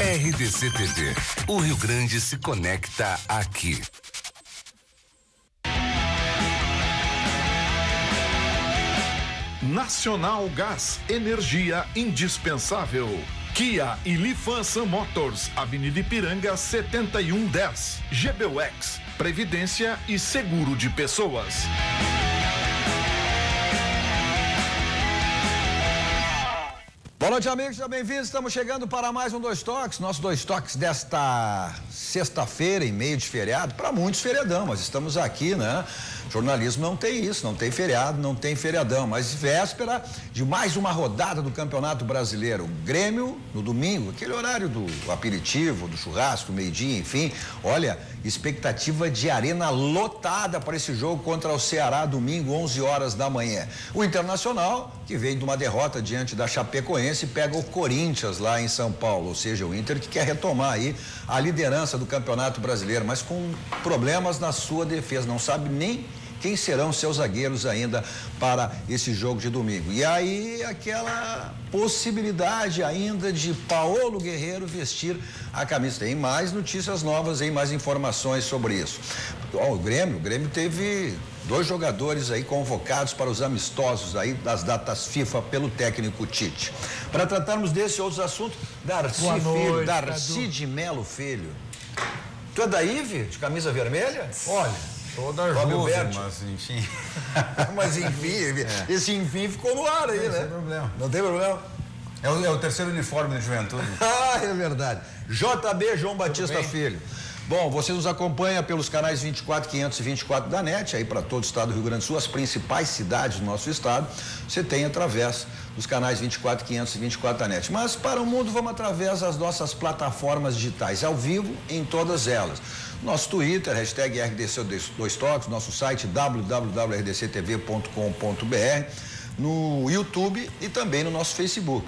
RDC TV. O Rio Grande se conecta aqui. Nacional Gás, energia indispensável. Kia e Lifansan Motors, Avenida Ipiranga 7110. GBUX, Previdência e Seguro de Pessoas. Boa noite, amigos, sejam bem-vindos. Estamos chegando para mais um Dois Toques. Nosso Dois Toques desta sexta-feira, em meio de feriado. Para muitos, feriadão, mas estamos aqui, né? Jornalismo não tem isso, não tem feriado, não tem feriadão, mas véspera de mais uma rodada do Campeonato Brasileiro. Grêmio no domingo, aquele horário do aperitivo, do churrasco, meio-dia, enfim. Olha, expectativa de arena lotada para esse jogo contra o Ceará, domingo, 11 horas da manhã. O Internacional, que veio de uma derrota diante da Chapecoense, pega o Corinthians lá em São Paulo, ou seja, o Inter que quer retomar aí a liderança do Campeonato Brasileiro, mas com problemas na sua defesa, não sabe nem quem serão seus zagueiros ainda para esse jogo de domingo. E aí aquela possibilidade ainda de Paulo Guerreiro vestir a camisa. Tem mais notícias novas, aí mais informações sobre isso. O Grêmio teve 2 jogadores aí convocados para os amistosos aí das datas FIFA pelo técnico Tite. Para tratarmos desse e outros assuntos, Darcy Filho, Darcy de Melo Filho. Tu é da IVE, de camisa vermelha? Olha, toda Juve, mas enfim. Mas enfim, esse enfim ficou no ar aí, né? Não tem problema. Não tem problema? É o terceiro uniforme de juventude. Ah, é verdade. JB João Batista Filho. Bom, você nos acompanha pelos canais 24, 524 da NET, aí para todo o estado do Rio Grande do Sul, as principais cidades do nosso estado, você tem através dos canais 24, 524 da NET. Mas para o mundo, vamos através das nossas plataformas digitais, ao vivo em todas elas. Nosso Twitter, hashtag RDC Dois Toques, nosso site www.rdctv.com.br, no YouTube e também no nosso Facebook.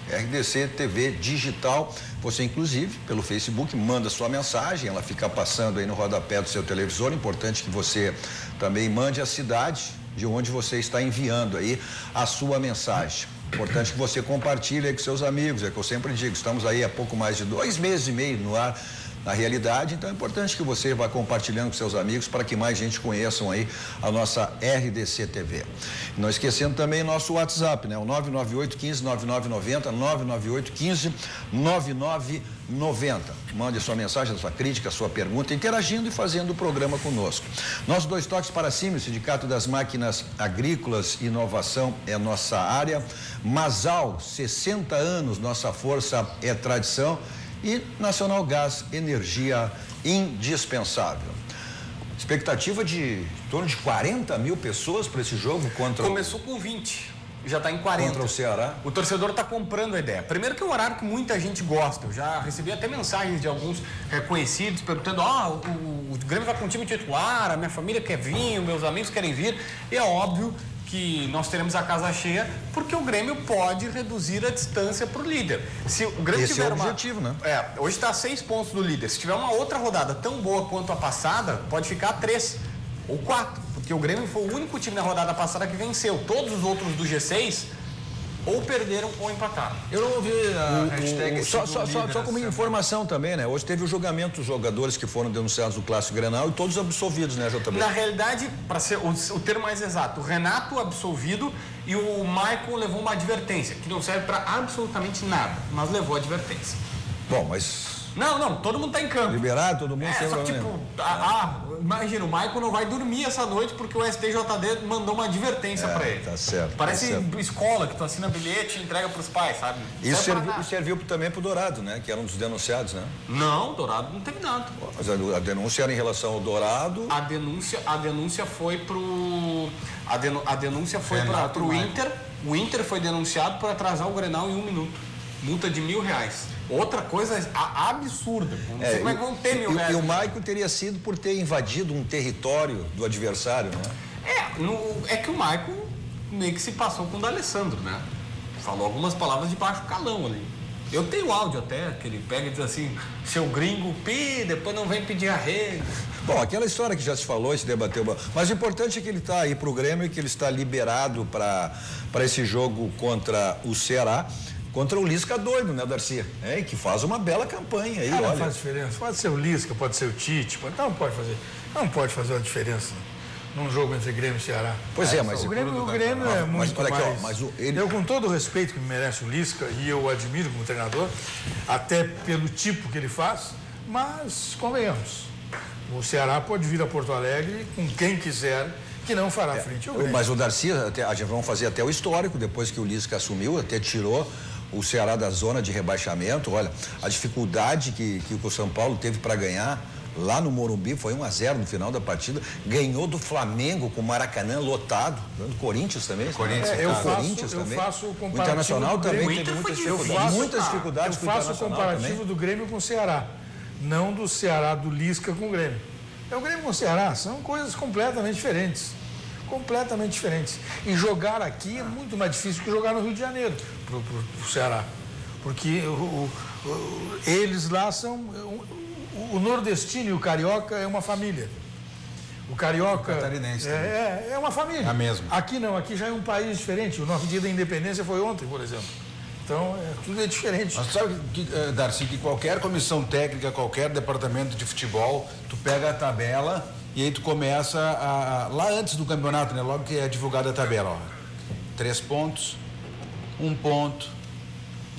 RDC TV Digital, você inclusive pelo Facebook manda sua mensagem, ela fica passando aí no rodapé do seu televisor, importante que você também mande a cidade de onde você está enviando aí a sua mensagem. Importante que você compartilhe aí com seus amigos, é o que eu sempre digo, estamos aí há pouco mais de 2 meses e meio no ar, na realidade, então é importante que você vá compartilhando com seus amigos para que mais gente conheçam aí a nossa RDC TV. Não esquecendo também nosso WhatsApp, né? O 998 15 9990, 998 15 9990. Mande a sua mensagem, a sua crítica, a sua pergunta, interagindo e fazendo o programa conosco. Nossos Dois Toques para cima, o Sindicato das Máquinas Agrícolas e Inovação é nossa área. Masal, 60 anos, nossa força é tradição. E Nacional Gás, energia indispensável. Expectativa de em torno de 40 mil pessoas para esse jogo contra Começou com 20, já está em 40. Contra o Ceará. O torcedor está comprando a ideia. Primeiro que é um horário que muita gente gosta. Eu já recebi até mensagens de alguns conhecidos perguntando: o Grêmio vai com o time titular, a minha família quer vir, meus amigos querem vir. E é óbvio que nós teremos a casa cheia, porque o Grêmio pode reduzir a distância para o líder. Se o Grêmio Esse tiver é o objetivo, né? Hoje está a 6 pontos do líder. Se tiver uma outra rodada tão boa quanto a passada, pode ficar a 3 ou 4, porque o Grêmio foi o único time na rodada passada que venceu. Todos os outros do G6 ou perderam ou empataram. Eu não ouvi a hashtag. Só como informação também, né? Hoje teve o julgamento dos jogadores que foram denunciados no Clássico Grenal e todos absolvidos, né, JB? Na realidade, para ser o termo mais exato, o Renato absolvido e o Maicon levou uma advertência, que não serve para absolutamente nada, mas levou a advertência. Bom, mas... Não, todo mundo tá em campo. Liberado, todo mundo sem só que, problema. imagina, o Maicon não vai dormir essa noite porque o STJD mandou uma advertência para ele. Tá certo. Parece tá certo. Escola, que tu assina bilhete e entrega pros pais, sabe? Isso serviu também pro Dourado, né? Que era um dos denunciados, né? Não, Dourado não teve nada. Mas a denúncia era em relação ao Dourado. A denúncia foi pro Inter. O Inter foi denunciado por atrasar o Grenal em 1 minuto. Multa de R$1.000. Outra coisa absurda. Não sei como é que vão ter R$1.000. E o Maicon teria sido por ter invadido um território do adversário, né? É que o Maicon meio que se passou com o D'Alessandro, né? Falou algumas palavras de baixo calão ali. Eu tenho áudio até, que ele pega e diz assim: seu gringo, depois não vem pedir arrego. Bom, aquela história que já se falou, se debateu, mas o importante é que ele está aí pro Grêmio e que ele está liberado para esse jogo contra o Ceará. contra o Lisca doido, né, Darcy? E que faz uma bela campanha aí, Cara, olha. faz diferença. Pode ser o Lisca, pode ser o Tite, não pode fazer uma diferença num jogo entre Grêmio e Ceará. Pois mas o Grêmio é muito olha aqui, mais. Ó, Eu, com todo o respeito que me merece o Lisca, e eu o admiro como treinador, até pelo tipo que ele faz, mas convenhamos, o Ceará pode vir a Porto Alegre com quem quiser, que não fará frente ao Grêmio. Mas o Darcy, a gente vai fazer até o histórico, depois que o Lisca assumiu, até tirou o Ceará da zona de rebaixamento. Olha, a dificuldade que o São Paulo teve para ganhar lá no Morumbi foi 1-0 no final da partida. Ganhou do Flamengo com o Maracanã lotado, do Corinthians também. Corinthians, eu também. faço o comparativo. O Internacional também Grêmio. teve muitas dificuldades. Muitas dificuldades eu faço o comparativo também do Grêmio com o Ceará, não do Ceará do Lisca com o Grêmio. O Grêmio com o Ceará são coisas completamente diferentes. Completamente diferentes. E jogar aqui é muito mais difícil que jogar no Rio de Janeiro pro Ceará. Porque eles lá são... O nordestino e o carioca é uma família. O carioca... O catarinense é uma família. É a mesma. Aqui não, aqui já é um país diferente. O nosso dia da independência foi ontem, por exemplo. Então, tudo é diferente. Mas sabe, Darcy, que qualquer comissão técnica, qualquer departamento de futebol, tu pega a tabela e aí tu começa lá antes do campeonato, né? Logo que é divulgada a tabela, ó. 3 pontos, 1 ponto,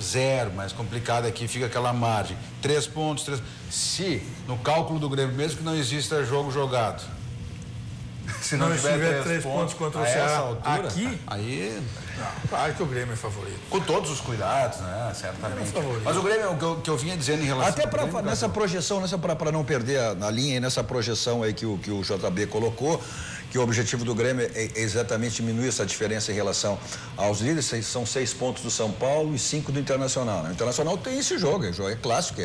0, mais complicado aqui, fica aquela margem. 3 pontos, 3. Se no cálculo do Grêmio, mesmo que não exista jogo jogado, se não tiver 3 pontos contra o Ceará altura, aqui, aí... Claro que o Grêmio é favorito. Com todos os cuidados, né? Certamente. Mas o Grêmio, o que eu vinha dizendo em relação... Até nessa projeção, para não perder a linha, nessa projeção aí que o JB colocou, que o objetivo do Grêmio é exatamente diminuir essa diferença em relação aos líderes. São 6 pontos do São Paulo e 5 do Internacional. O Internacional tem esse jogo, é clássico,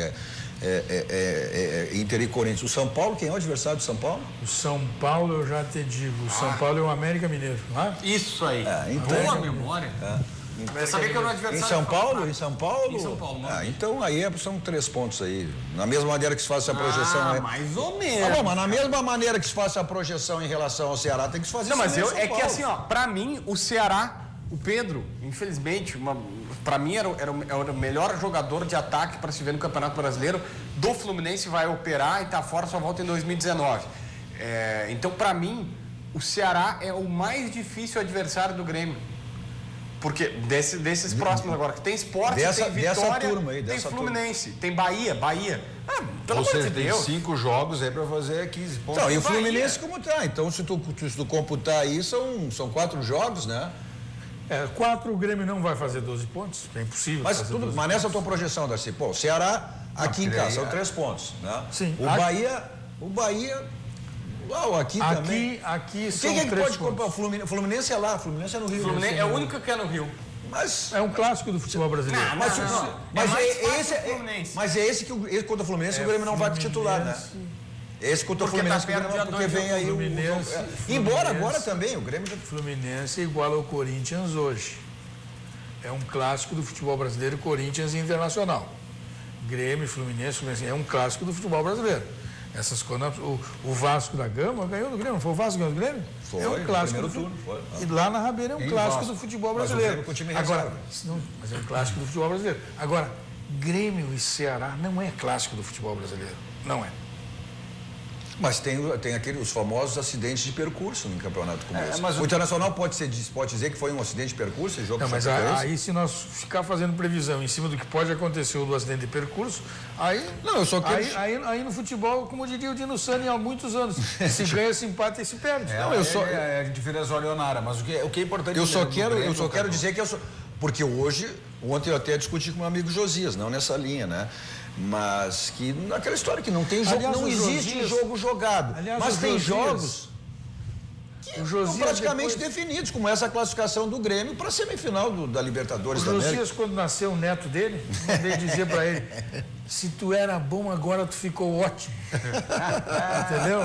Inter e Corinthians. O São Paulo, quem é o adversário do São Paulo? O São Paulo, eu já te digo, o São Paulo é o América Mineiro, não é? Isso aí. Boa memória. Sabia que eu não adversário. Em São Paulo? Em São Paulo, então aí são 3 pontos aí. Na mesma maneira que se faz essa projeção. Mais ou menos. Bom, mas na mesma maneira que se faz essa projeção em relação ao Ceará, tem que se fazer isso. Não, mas que assim, ó, pra mim, o Ceará, o Pedro, infelizmente, pra mim era o melhor jogador de ataque para se ver no Campeonato Brasileiro. Do Fluminense vai operar e tá fora, só volta em 2019. Então, pra mim, o Ceará é o mais difícil adversário do Grêmio. Porque desses próximos agora, que tem Sport, tem Vitória, turma aí, tem Fluminense, tem Bahia. Pelo amor de Deus. Tem 5 jogos aí pra fazer 15 pontos. Então, e o Fluminense como tá? Então, se tu computar aí, são 4 jogos, né? 4 o Grêmio não vai fazer 12 pontos, é impossível. Mas nessa tua projeção, Darcy, o Ceará aqui em casa são 3 pontos, né? Sim. O Bahia... Aqui também. Aqui são Quem é que 3 pode pontos. comprar? O Fluminense é lá, o Fluminense é no Rio. Fluminense é o único que é no Rio. Mas é um clássico do futebol brasileiro. Mas é esse contra o Fluminense o Grêmio não vai titular, né? Esse contra o Fluminense porque vem aí o embora agora também o Grêmio. Fluminense igual ao Corinthians hoje. É um clássico do futebol brasileiro, Corinthians e Internacional. Grêmio, Fluminense é um clássico do futebol brasileiro. Essas coisas, o Vasco da Gama ganhou do Grêmio, não foi o Vasco que ganhou do Grêmio? Foi, é um clássico do turno, foi. E lá na Rabeira é um clássico do futebol brasileiro. Agora, mas é um clássico do futebol brasileiro. Agora, Grêmio e Ceará não é clássico do futebol brasileiro. Não é. Mas tem os famosos acidentes de percurso no campeonato como esse. Mas o Internacional pode dizer que foi um acidente de percurso, esse jogo. Não, mas aí se nós ficar fazendo previsão em cima do que pode acontecer do acidente de percurso, aí... Não, eu só quero... Aí no futebol, como diria o Dino Sani há muitos anos, se ganha, se empata e se perde. A gente vira Zolionara, mas o que é importante... Eu só quero dizer que porque ontem eu até discuti com meu amigo Josias, não nessa linha, né? Mas que naquela história que não tem jogo, não existe jogo jogado. Mas tem jogos que estão praticamente definidos, como essa classificação do Grêmio para a semifinal da Libertadores da América. O Josias, quando nasceu o neto dele, mandei dizer para ele se tu era bom, agora tu ficou ótimo. Entendeu?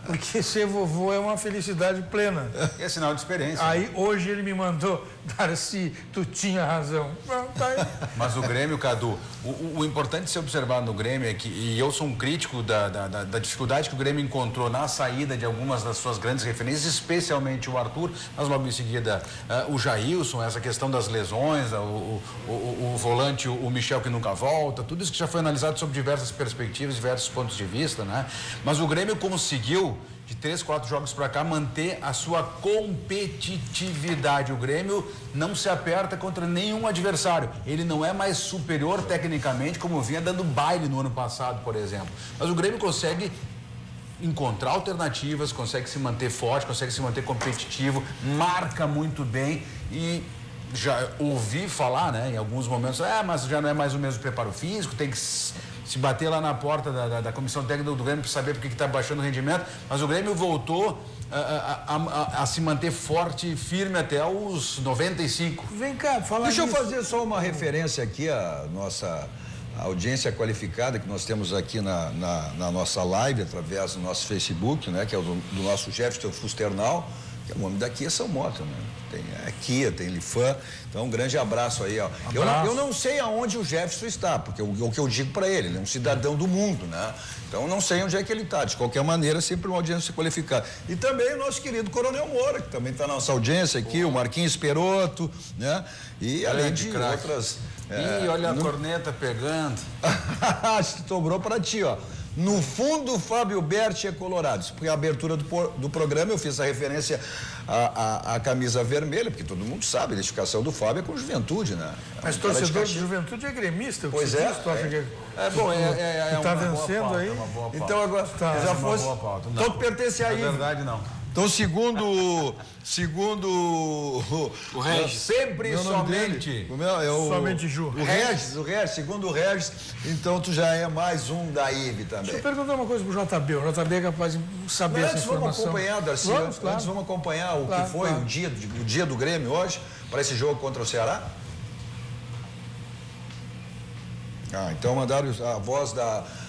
Porque ser vovô é uma felicidade plena. É sinal de experiência. Aí hoje ele me mandou, Darcy, tu tinha razão. Tá aí. Mas o Grêmio, Cadu, o importante de se observar no Grêmio é que, e eu sou um crítico da dificuldade que o Grêmio encontrou na saída de algumas das suas grandes referências, especialmente o Arthur, mas logo em seguida o Jailson, essa questão das lesões, o volante, o Michel que nunca volta, tudo isso que já foi analisado sob diversas perspectivas, diversos pontos de vista, né? Mas o Grêmio conseguiu, de 3, 4 jogos para cá, manter a sua competitividade. O Grêmio não se aperta contra nenhum adversário. Ele não é mais superior tecnicamente, como vinha dando baile no ano passado, por exemplo. Mas o Grêmio consegue encontrar alternativas, consegue se manter forte, consegue se manter competitivo, marca muito bem e já ouvi falar, né, em alguns momentos, mas já não é mais o mesmo preparo físico, tem que se bater lá na porta da comissão técnica do Grêmio para saber por que está baixando o rendimento, mas o Grêmio voltou a se manter forte e firme até os 95. Vem cá, fala Deixa eu nisso. fazer só uma referência aqui à nossa audiência qualificada que nós temos aqui na nossa live, através do nosso Facebook, né, que é o do nosso Jefferson Fusternal, que é o nome da Kia São Moto, né? Tem a Kia, tem Lifan, então um grande abraço aí, ó. Eu não sei aonde o Jefferson está, porque o que eu digo para ele é um cidadão do mundo, né? Então não sei onde é que ele está, de qualquer maneira, sempre uma audiência qualificada. E também o nosso querido Coronel Moura, que também está na nossa audiência aqui, o Marquinhos Peroto, né? E além de outras... E olha a corneta pegando. Acho que sobrou para ti, ó. No fundo, o Fábio Berti é colorado. Isso porque a abertura do programa eu fiz a referência à camisa vermelha, porque todo mundo sabe, a identificação do Fábio é com Juventude, né? Mas torcedor de Juventude é gremista. Pois é. Tu acha que Tá vencendo aí? Então agora já fosse. Então tu pertence aí. Na verdade, não. Então, segundo O Regis. sempre Meu nome somente. dele? O meu é Somente Ju. O Regis, segundo o Regis, então tu já é mais um da IB também. Deixa eu perguntar uma coisa pro JB. O JB é capaz de saber essa Antes vamos informação. acompanhar, Darcy. Vamos, claro. Antes vamos acompanhar o Claro, que foi claro. o dia do Grêmio hoje, para esse jogo contra o Ceará. Então mandaram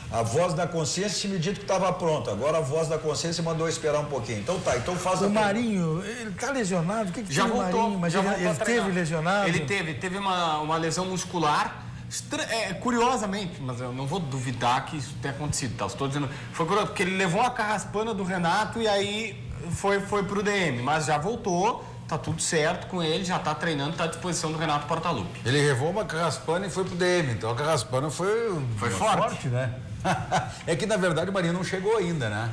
a voz da consciência tinha me dito que estava pronto. Agora a voz da consciência mandou esperar um pouquinho. Então tá, então faz O Marinho, ele tá lesionado? O que Já tem o voltou. Marinho? Mas já ele voltou a treinar. teve lesionado? Ele teve uma lesão muscular. Curiosamente, mas eu não vou duvidar que isso tenha acontecido, tá? Estou dizendo, foi curioso, porque ele levou a carraspana do Renato e aí foi pro DM, mas já voltou, tá tudo certo com ele, já tá treinando, tá à disposição do Renato Portaluppi. Ele levou uma carraspana e foi pro DM, então a carraspana foi forte, né? É que na verdade o Marinho não chegou ainda, né?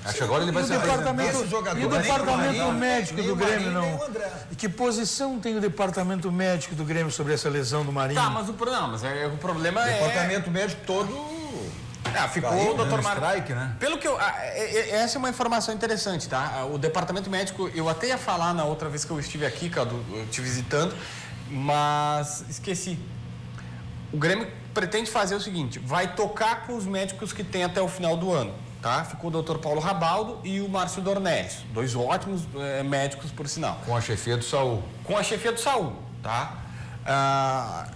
Acho que agora ele vai E o se apresentar. departamento, Esse jogador, e o nem departamento o Marinho, médico nem do o Grêmio, Marinho, nem não? o André. E que posição tem o departamento médico do Grêmio sobre essa lesão do Marinho? Tá, mas o problema Departamento médico todo. ficou Caiu, o doutor no strike, né? Pelo que essa é uma informação interessante, tá? O departamento médico, eu até ia falar na outra vez que eu estive aqui, Cadu, te visitando, mas esqueci. O Grêmio pretende fazer o seguinte, vai tocar com os médicos que tem até o final do ano, tá? Ficou o Dr. Paulo Rabaldo e o Márcio Dornelles, dois ótimos médicos, por sinal. Com a chefia do Saul. Com a chefia do Saul, tá?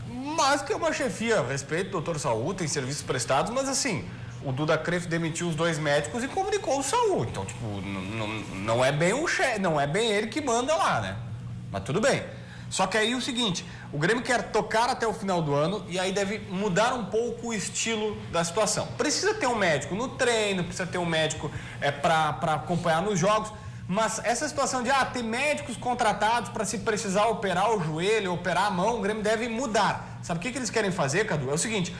Mas que é uma chefia a respeito do Dr. Saul, tem serviços prestados, mas assim, o Duda Cref demitiu os dois médicos e comunicou o Saul. Então, tipo, não é bem o chefe, não é bem ele que manda lá, né? Mas tudo bem. Só que aí é o seguinte, o Grêmio quer tocar até o final do ano e aí deve mudar um pouco o estilo da situação. Precisa ter um médico no treino, precisa ter um médico para acompanhar nos jogos, mas essa situação de ter médicos contratados para se precisar operar o joelho, operar a mão, o Grêmio deve mudar. Sabe o que eles querem fazer, Cadu? É o seguinte,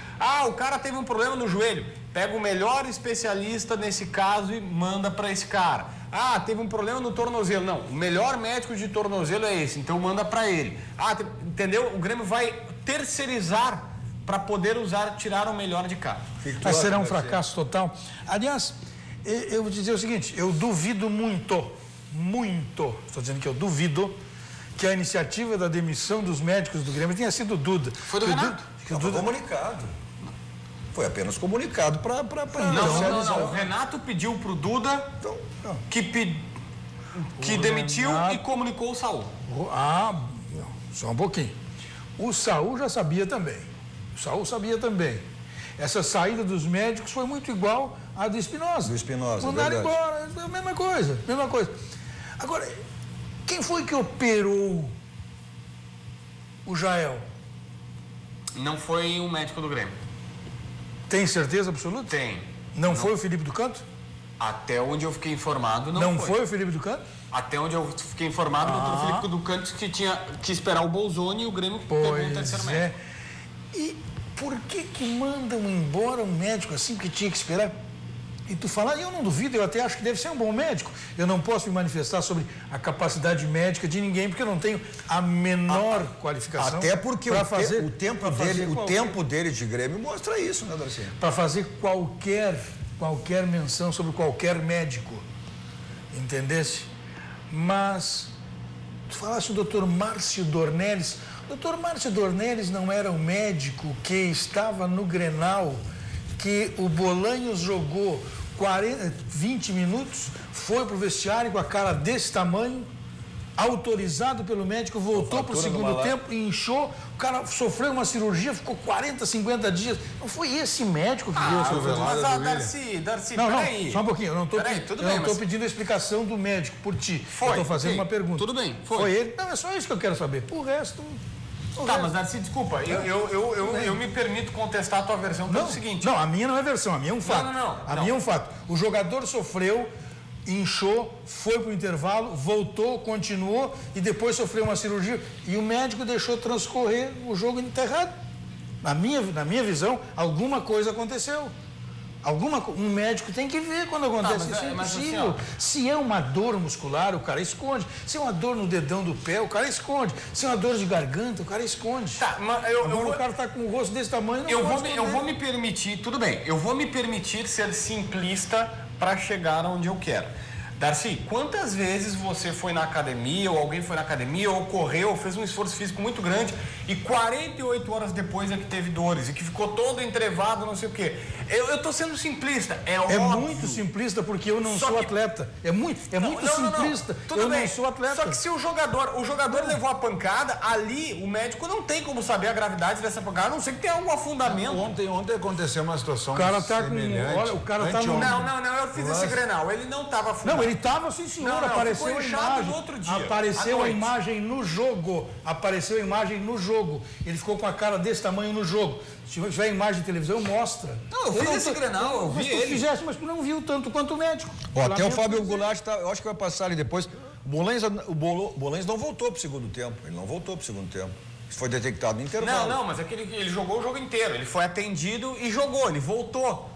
o cara teve um problema no joelho, pega o melhor especialista nesse caso e manda para esse cara. Teve um problema no tornozelo. Não, o melhor médico de tornozelo é esse, então manda para ele. Entendeu? O Grêmio vai terceirizar para poder tirar o melhor de cada. Mas será um fracasso total. Aliás, eu vou dizer o seguinte, eu duvido muito, estou dizendo que eu duvido que a iniciativa da demissão dos médicos do Grêmio tenha sido Duda. Foi do Renato. Foi comunicado. Foi apenas comunicado para Não. O Renato pediu pro Duda que demitiu e comunicou o Saul. Só um pouquinho. O Saul já sabia também. Essa saída dos médicos foi muito igual à do Espinosa. Do Espinosa, mandaram verdade. embora, é a mesma coisa, mesma coisa. Agora, quem foi que operou o Jael? Não foi um médico do Grêmio. Tem certeza absoluta? Tem. Não foi o Felipe do Canto? Até onde eu fiquei informado, Não foi o Felipe do Canto? Até onde eu fiquei informado, o doutor Felipe do Canto que tinha que esperar o Bolzoni e o Grêmio pegou um terceiro médico. E por que mandam embora um médico assim que tinha que esperar? E tu fala, eu não duvido, eu até acho que deve ser um bom médico. Eu não posso me manifestar sobre a capacidade médica de ninguém, porque eu não tenho a menor qualificação. Até porque o tempo dele de Grêmio mostra isso, né, Darcy? Para fazer qualquer menção sobre qualquer médico. Entendesse? Mas tu falaste do Dr. Márcio Dornelles. O Dr. Márcio Dornelles não era o médico que estava no Grenal, que o Bolanhos jogou 20 minutos, foi pro vestiário com a cara desse tamanho, autorizado pelo médico, voltou pro segundo tempo e inchou, o cara sofreu uma cirurgia, ficou 40, 50 dias. Não foi esse médico que deu essa Mas Darcy, peraí. Só um pouquinho, eu não estou mas... pedindo a explicação do médico por ti. Foi, eu estou fazendo uma pergunta. Tudo bem, foi ele? Não, é só isso que eu quero saber. O resto... Mas Darcy, desculpa, eu me permito contestar a tua versão pelo seguinte. Não, a minha não é versão, a minha é um fato. A minha é um fato. O jogador sofreu, inchou, foi pro intervalo, voltou, continuou e depois sofreu uma cirurgia e o médico deixou transcorrer o jogo enterrado. Na minha visão, alguma coisa aconteceu. Um médico tem que ver quando acontece isso, é impossível. Assim, se é uma dor muscular, o cara esconde. Se é uma dor no dedão do pé, o cara esconde. Se é uma dor de garganta, o cara esconde. Tá, mas o cara tá com o rosto desse tamanho, eu vou me permitir, tudo bem, eu vou me permitir ser simplista para chegar onde eu quero. Darcy, quantas vezes você foi na academia, ou alguém foi na academia, ou correu, ou fez um esforço físico muito grande, e 48 horas depois é que teve dores, e que ficou todo entrevado, não sei o quê. Eu tô sendo simplista, é óbvio. É muito simplista, porque eu não sou atleta. É muito simplista, Tudo bem. Não sou atleta. Só que se o jogador levou a pancada, ali o médico não tem como saber a gravidade dessa pancada, a não ser que tenha algum fundamento. Ontem aconteceu uma situação o cara tá semelhante. Olha, o cara tá no... Não, eu fiz esse Grenal, ele não tava afundado. Não, ele tava, sim, senhor, apareceu a imagem. No outro dia, apareceu a imagem no jogo. Ele ficou com a cara desse tamanho no jogo. Se tiver imagem de televisão, mostra. Não, eu fiz esse Grenal, eu vi ele. Mas tu não viu tanto quanto o médico. Até o Fábio Goulart, eu acho que vai passar ali depois. O Bolanhos não voltou pro segundo tempo. Ele não voltou pro segundo tempo. Isso foi detectado no intervalo. Não, mas é que ele jogou o jogo inteiro. Ele foi atendido e jogou, ele voltou.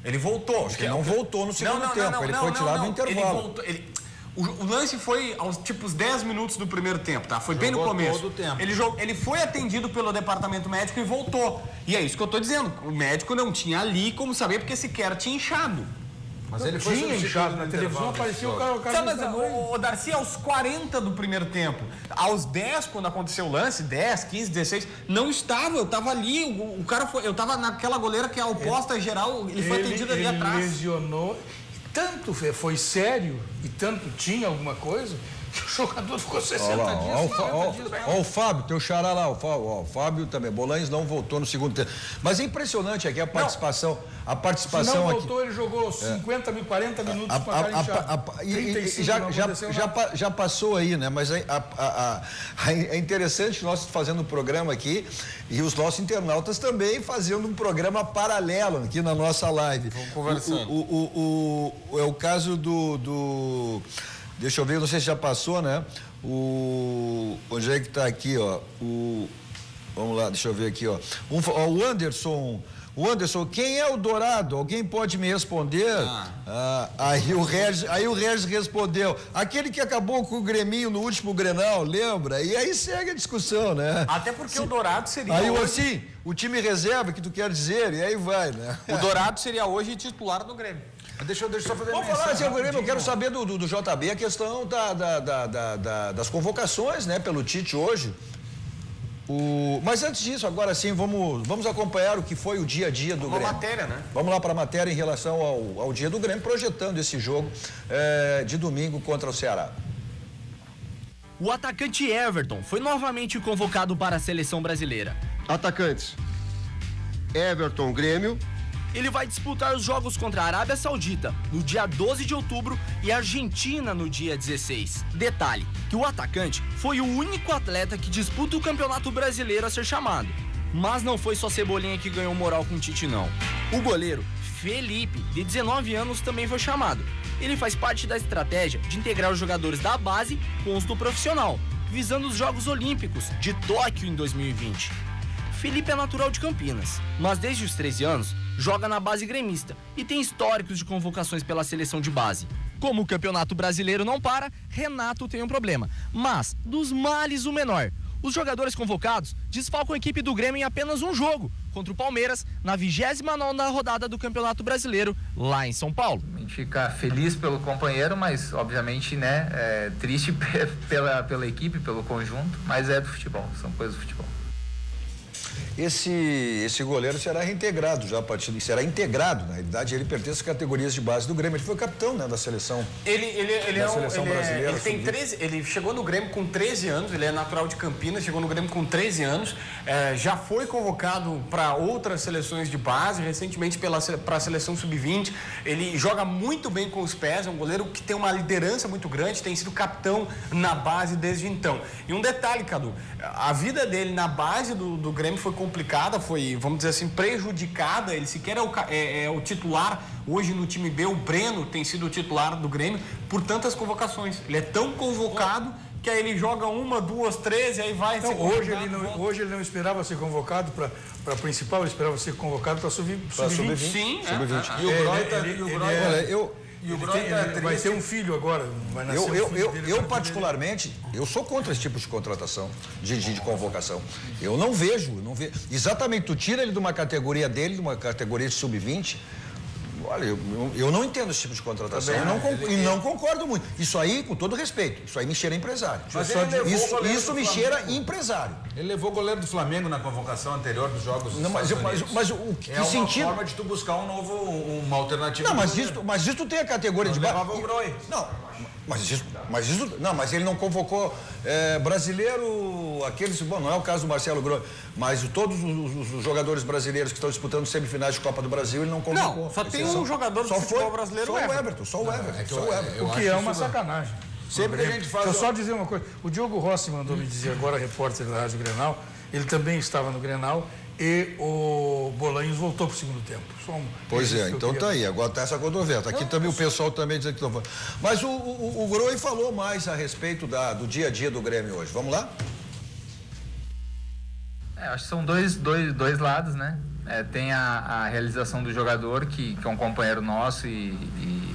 Acho que ele não voltou no segundo tempo. Ele foi tirado no intervalo. O lance foi aos os 10 minutos do primeiro tempo, tá? Foi bem no começo. Todo o tempo. Ele foi atendido pelo departamento médico e voltou. E é isso que eu tô dizendo. O médico não tinha ali como saber porque sequer tinha inchado. Mas ele foi inchado na televisão, apareceu o cara mas o Darcy, aos 40 do primeiro tempo, aos 10, quando aconteceu o lance, 10, 15, 16, não estava, eu estava ali, o cara foi, eu estava naquela goleira que é a oposta geral, ele foi atendido ali atrás. Ele lesionou, tanto foi sério e tanto tinha alguma coisa, que o jogador ficou 60 dias. Olha o Fábio, teu xará lá, o Fábio também. Bolanhos não voltou no segundo tempo. Mas é impressionante aqui a participação. Se não voltou, ele jogou 40 minutos com a cara inchada. Já passou aí, né? Mas é interessante nós fazendo um programa aqui e os nossos internautas também fazendo um programa paralelo aqui na nossa live. Vamos conversando. É o caso do deixa eu ver, não sei se já passou, né? Onde é que tá aqui, ó? Vamos lá, deixa eu ver aqui, ó. O Anderson, quem é o Dourado? Alguém pode me responder? Aí o Regis respondeu, aquele que acabou com o Greminho no último Grenal, lembra? E aí segue a discussão, né? Até porque o Dourado seria aí assim, o time reserva, que tu quer dizer, e aí vai, né? O Dourado seria hoje titular do Grêmio. Deixa eu só fazer Vamos falar, eu quero saber do JB a questão das convocações, né, pelo Tite hoje. Mas antes disso, agora sim, vamos acompanhar o que foi o dia a dia do Grêmio. Uma matéria, né? Vamos lá para a matéria em relação ao dia do Grêmio, projetando esse jogo de domingo contra o Ceará. O atacante Everton foi novamente convocado para a seleção brasileira. Atacantes: Everton, Grêmio. Ele vai disputar os jogos contra a Arábia Saudita no dia 12 de outubro e Argentina no dia 16. Detalhe, que o atacante foi o único atleta que disputa o Campeonato Brasileiro a ser chamado. Mas não foi só Cebolinha que ganhou moral com o Tite, não. O goleiro Felipe, de 19 anos, também foi chamado. Ele faz parte da estratégia de integrar os jogadores da base com os do profissional, visando os Jogos Olímpicos de Tóquio em 2020. Felipe é natural de Campinas, mas desde os 13 anos joga na base gremista e tem históricos de convocações pela seleção de base. Como o Campeonato Brasileiro não para, Renato tem um problema, mas dos males o menor. Os jogadores convocados desfalcam a equipe do Grêmio em apenas um jogo, contra o Palmeiras, na 29ª rodada do Campeonato Brasileiro, lá em São Paulo. A gente fica feliz pelo companheiro, mas obviamente, né, triste pela equipe, pelo conjunto, mas é do futebol, são coisas do futebol. Esse goleiro será reintegrado já a partir de... Será integrado, na realidade, ele pertence às categorias de base do Grêmio. Ele foi capitão, né, da seleção. Brasileira. Ele tem 13, ele chegou no Grêmio com 13 anos, ele é natural de Campinas, chegou no Grêmio com 13 anos, já foi convocado para outras seleções de base, recentemente para a seleção sub-20. Ele joga muito bem com os pés, é um goleiro que tem uma liderança muito grande, tem sido capitão na base desde então. E um detalhe, Cadu, a vida dele na base do Grêmio foi complicada, foi, vamos dizer assim, prejudicada. Ele sequer é o titular hoje no time B. O Breno tem sido o titular do Grêmio por tantas convocações. Ele é tão convocado que aí ele joga 1, 2, 3 e aí vai então, ser hoje ele não esperava ser convocado para principal, ele esperava ser convocado para sub-20. Sim, sub-20. E o Groy vai ter um filho agora. Vai nascer eu particularmente, eu sou contra esse tipo de contratação, de convocação. Eu não vejo. Exatamente, tu tira ele de uma categoria dele, de uma categoria de sub-20. Olha, eu não entendo esse tipo de contratação. Não concordo muito. Isso aí, com todo respeito, isso aí me cheira empresário. Isso me cheira empresário. Ele levou o goleiro do Flamengo na convocação anterior dos jogos. Não, mas o que é sentido? É uma forma de tu buscar uma alternativa. Não, mas isso tem a categoria de base. Não, mas ele não convocou brasileiro, aqueles, bom, não é o caso do Marcelo Groy, mas todos os jogadores brasileiros que estão disputando semifinais de Copa do Brasil, ele não convocou. Não, só tem um jogador do futebol brasileiro, só o Everton. O que é uma sacanagem. Sempre a gente faz... Deixa eu só dizer uma coisa, o Diogo Rossi mandou me dizer agora, repórter da Rádio Grenal, ele também estava no Grenal, e o Bolanhos voltou para o segundo tempo. Pois é, então tá aí, agora tá essa controvérsia. Aqui também o pessoal também diz que estão falando. Mas o Groy falou mais a respeito do dia a dia do Grêmio hoje. Vamos lá? Acho que são dois lados, né? Tem a realização do jogador, que é um companheiro nosso, e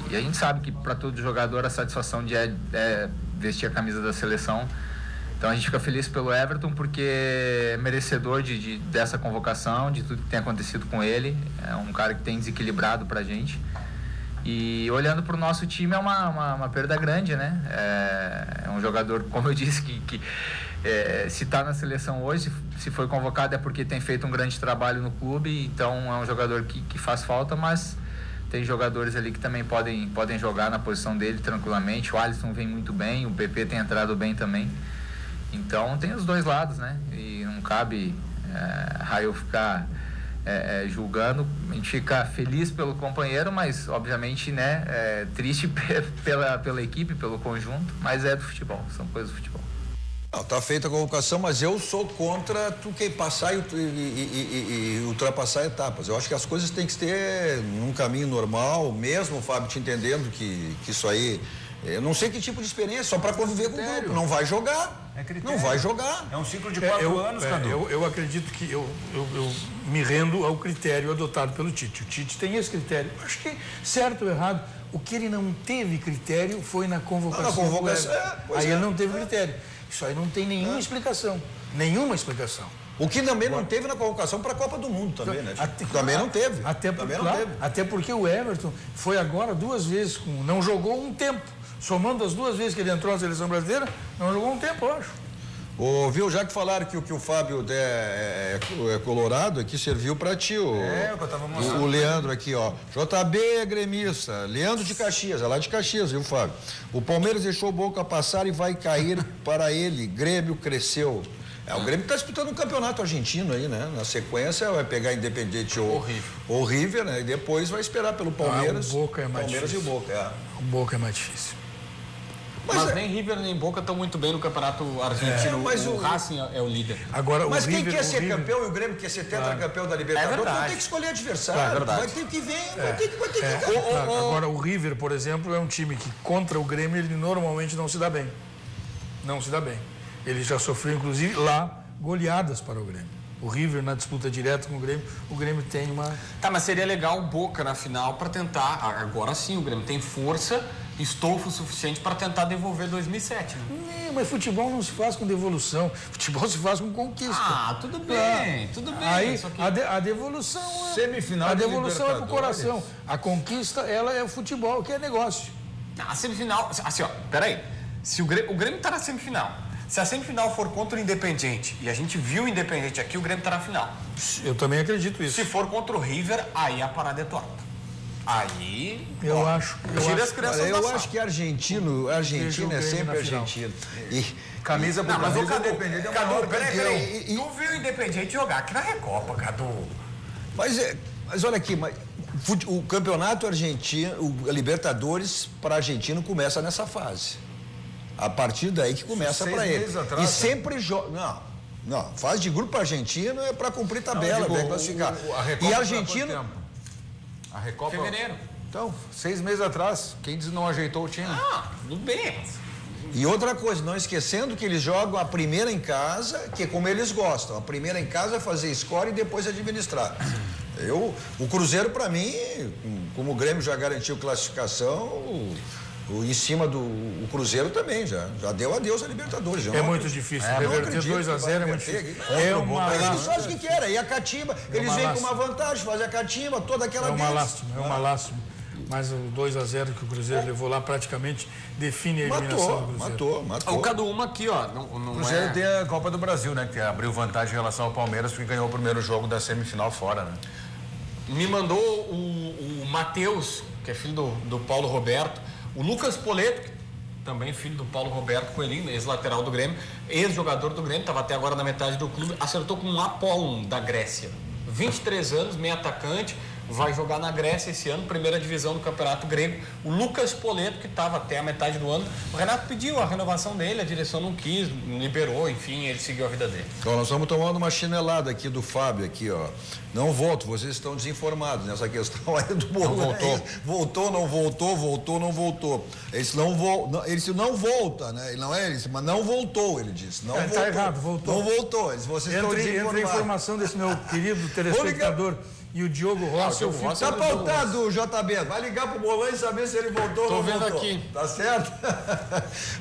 a gente sabe que para todo jogador a satisfação de vestir a camisa da seleção. Então a gente fica feliz pelo Everton porque é merecedor dessa convocação, de tudo que tem acontecido com ele. É um cara que tem desequilibrado pra gente. E olhando pro nosso time é uma perda grande, né? É um jogador, como eu disse, que se está na seleção hoje, se foi convocado é porque tem feito um grande trabalho no clube. Então é um jogador que faz falta, mas tem jogadores ali que também podem jogar na posição dele tranquilamente. O Alisson vem muito bem, o PP tem entrado bem também. Então tem os dois lados, né? E não cabe Raio ficar julgando. A gente fica feliz pelo companheiro, mas obviamente, né, triste pela equipe, pelo conjunto, mas é do futebol, são coisas do futebol. Não, tá feita a convocação, mas eu sou contra tu que passar e ultrapassar etapas. Eu acho que as coisas têm que ter num caminho normal, mesmo o Fábio te entendendo que isso aí. Eu não sei que tipo de experiência, só para conviver com o grupo. Não vai jogar. Não vai jogar. É um ciclo de 4 anos, Cadu. Eu acredito que eu me rendo ao critério adotado pelo Tite. O Tite tem esse critério. Acho que, certo ou errado, o que ele não teve critério foi na convocação. Aí ele não teve critério. Isso aí não tem nenhuma explicação. Nenhuma explicação. O que também não teve na convocação para a Copa do Mundo também, né? Também não teve. Até porque o Everton foi agora 2 vezes, não jogou um tempo. Somando as 2 vezes que ele entrou na seleção brasileira, não jogou um tempo, eu acho. Viu, já que falaram que o Fábio é colorado, aqui serviu para ti, o Leandro aqui, ó. JB é gremista, Leandro de Caxias, é lá de Caxias, viu, Fábio? O Palmeiras deixou o Boca passar e vai cair para ele. Grêmio cresceu. O Grêmio está disputando um campeonato argentino aí, né? Na sequência vai pegar Independiente ou River, né? E depois vai esperar pelo Palmeiras. O Boca é mais Palmeiras difícil. E o Boca, O Boca é mais difícil. Mas nem River nem Boca estão muito bem no campeonato argentino. mas o Racing é o líder. Agora, Mas quem River, quer ser River... campeão e o Grêmio quer ser tetracampeão da Libertadores, vai ter que escolher adversário. É verdade. Vai ter que ver, vai ter que... Agora, o River, por exemplo, é um time que contra o Grêmio ele normalmente não se dá bem. Não se dá bem. Ele já sofreu, inclusive, lá, goleadas para o Grêmio. O River, na disputa direta com o Grêmio tem uma... Tá, mas seria legal o Boca na final para tentar... Agora sim, o Grêmio tem força, estofo suficiente para tentar devolver 2007, né? Mas futebol não se faz com devolução. Futebol se faz com conquista. Tudo bem, tudo bem. Aí, Só que... a devolução é... Semifinal A de devolução é pro Libertadores. coração. A conquista, ela é o futebol, que é negócio. A semifinal... Assim, ó, peraí. Se o Grêmio tá na semifinal... Se a semifinal for contra o Independiente, e a gente viu o Independiente aqui, o Grêmio tá na final. Eu também acredito isso. Se for contra o River, aí a parada é torta. Aí... Eu acho. Tira as crianças da Eu sala. acho que argentino é sempre argentino. E Camisa por Mas o camisa, Cadu, Independiente é o maior peraí. E- Tu viu o Independiente jogar aqui na Recopa, Cadu. Mas olha aqui, o campeonato argentino, a Libertadores para argentino começa nessa fase. A partir daí que começa 6 para ele. meses atrás, E sempre joga. Não, fase de grupo argentino é para cumprir tabela, para classificar. A Recopa E foi há argentino. quanto tempo? A Recopa... Fevereiro. Então, 6 meses atrás. Quem diz não ajeitou o time? Tudo bem. E outra coisa, não esquecendo que eles jogam a primeira em casa, que é como eles gostam. A primeira em casa é fazer score e depois administrar. O Cruzeiro, para mim, como o Grêmio já garantiu classificação, em cima do Cruzeiro também já deu adeus a Libertadores. É muito difícil. Reverter 2-0 é muito difícil. É uma Eles lástima. fazem o que querem. E a catimba, eles uma vêm lástima. com uma vantagem, fazem a catimba, toda aquela É uma deles. lástima, é uma lástima. Mas o 2-0 que o Cruzeiro levou lá praticamente define a eliminação do Cruzeiro. Matou. O Cadu, uma aqui, ó. Não O Cruzeiro é... tem a Copa do Brasil, né? Que abriu vantagem em relação ao Palmeiras, porque ganhou o primeiro jogo da semifinal fora, né? Me mandou o Matheus, que é filho do Paulo Roberto, o Lucas Poleto, que também filho do Paulo Roberto Coelhinho, ex-lateral do Grêmio, ex-jogador do Grêmio, estava até agora na metade do clube, acertou com um Apollon da Grécia. 23 anos, meio atacante, vai jogar na Grécia esse ano, primeira divisão do Campeonato Grego. O Lucas Poleto, que estava até a metade do ano, o Renato pediu a renovação dele, a direção não quis, não liberou, enfim, ele seguiu a vida dele. Então, nós estamos tomando uma chinelada aqui do Fábio, aqui, ó. Não volto, vocês estão desinformados nessa questão aí do Bolão. Voltou, não voltou. Ele disse, não volta, né? Ele não é ele, mas não voltou, ele disse. Não voltou. Tá errado, voltou. Não voltou, vocês estão Entra a desinformados. informação desse meu querido telespectador e o Diogo Rossi. Diogo Rossi Tá pautado, JB. Vai ligar pro Bolan e saber se ele voltou ou Tô não vendo voltou. aqui. Tá certo?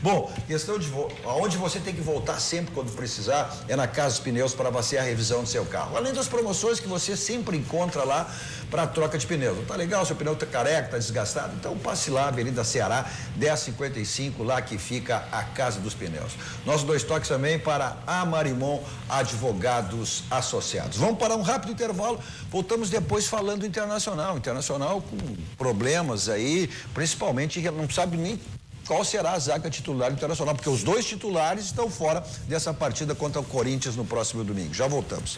Bom, questão de aonde você tem que voltar sempre quando precisar é na Casa dos Pneus para você a revisão do seu carro. Além das promoções que você sempre encontra lá para troca de pneus. Não tá legal, seu pneu tá careca, tá desgastado? Então passe lá, Avenida Ceará, 1055, lá que fica a Casa dos Pneus. Nossos 2 toques também para a Marimon Advogados Associados. Vamos para um rápido intervalo, voltamos depois falando internacional. Internacional com problemas aí, principalmente, não sabe nem qual será a zaga titular do Internacional, porque os 2 titulares estão fora dessa partida contra o Corinthians no próximo domingo. Já voltamos.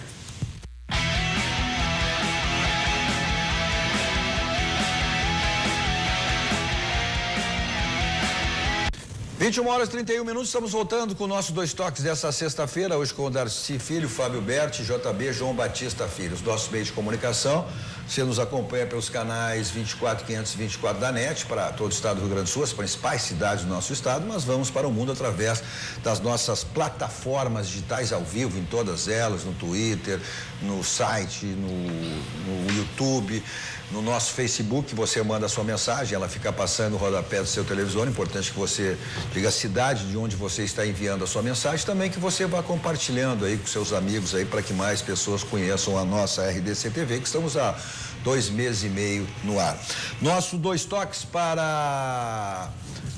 21h31, estamos voltando com o nosso 2 toques dessa sexta-feira, hoje com o Darcy Filho, Fábio Berti, JB, João Batista Filho. Os nossos meios de comunicação, você nos acompanha pelos canais 24, 524 da NET, para todo o estado do Rio Grande do Sul, as principais cidades do nosso estado, mas vamos para o mundo através das nossas plataformas digitais ao vivo, em todas elas, no Twitter, no site, no YouTube, no nosso Facebook. Você manda a sua mensagem, ela fica passando no rodapé do seu televisor. Importante que você diga a cidade de onde você está enviando a sua mensagem, também que você vá compartilhando aí com seus amigos aí para que mais pessoas conheçam a nossa RDC TV, que estamos há 2 meses e meio no ar. Nosso 2 toques para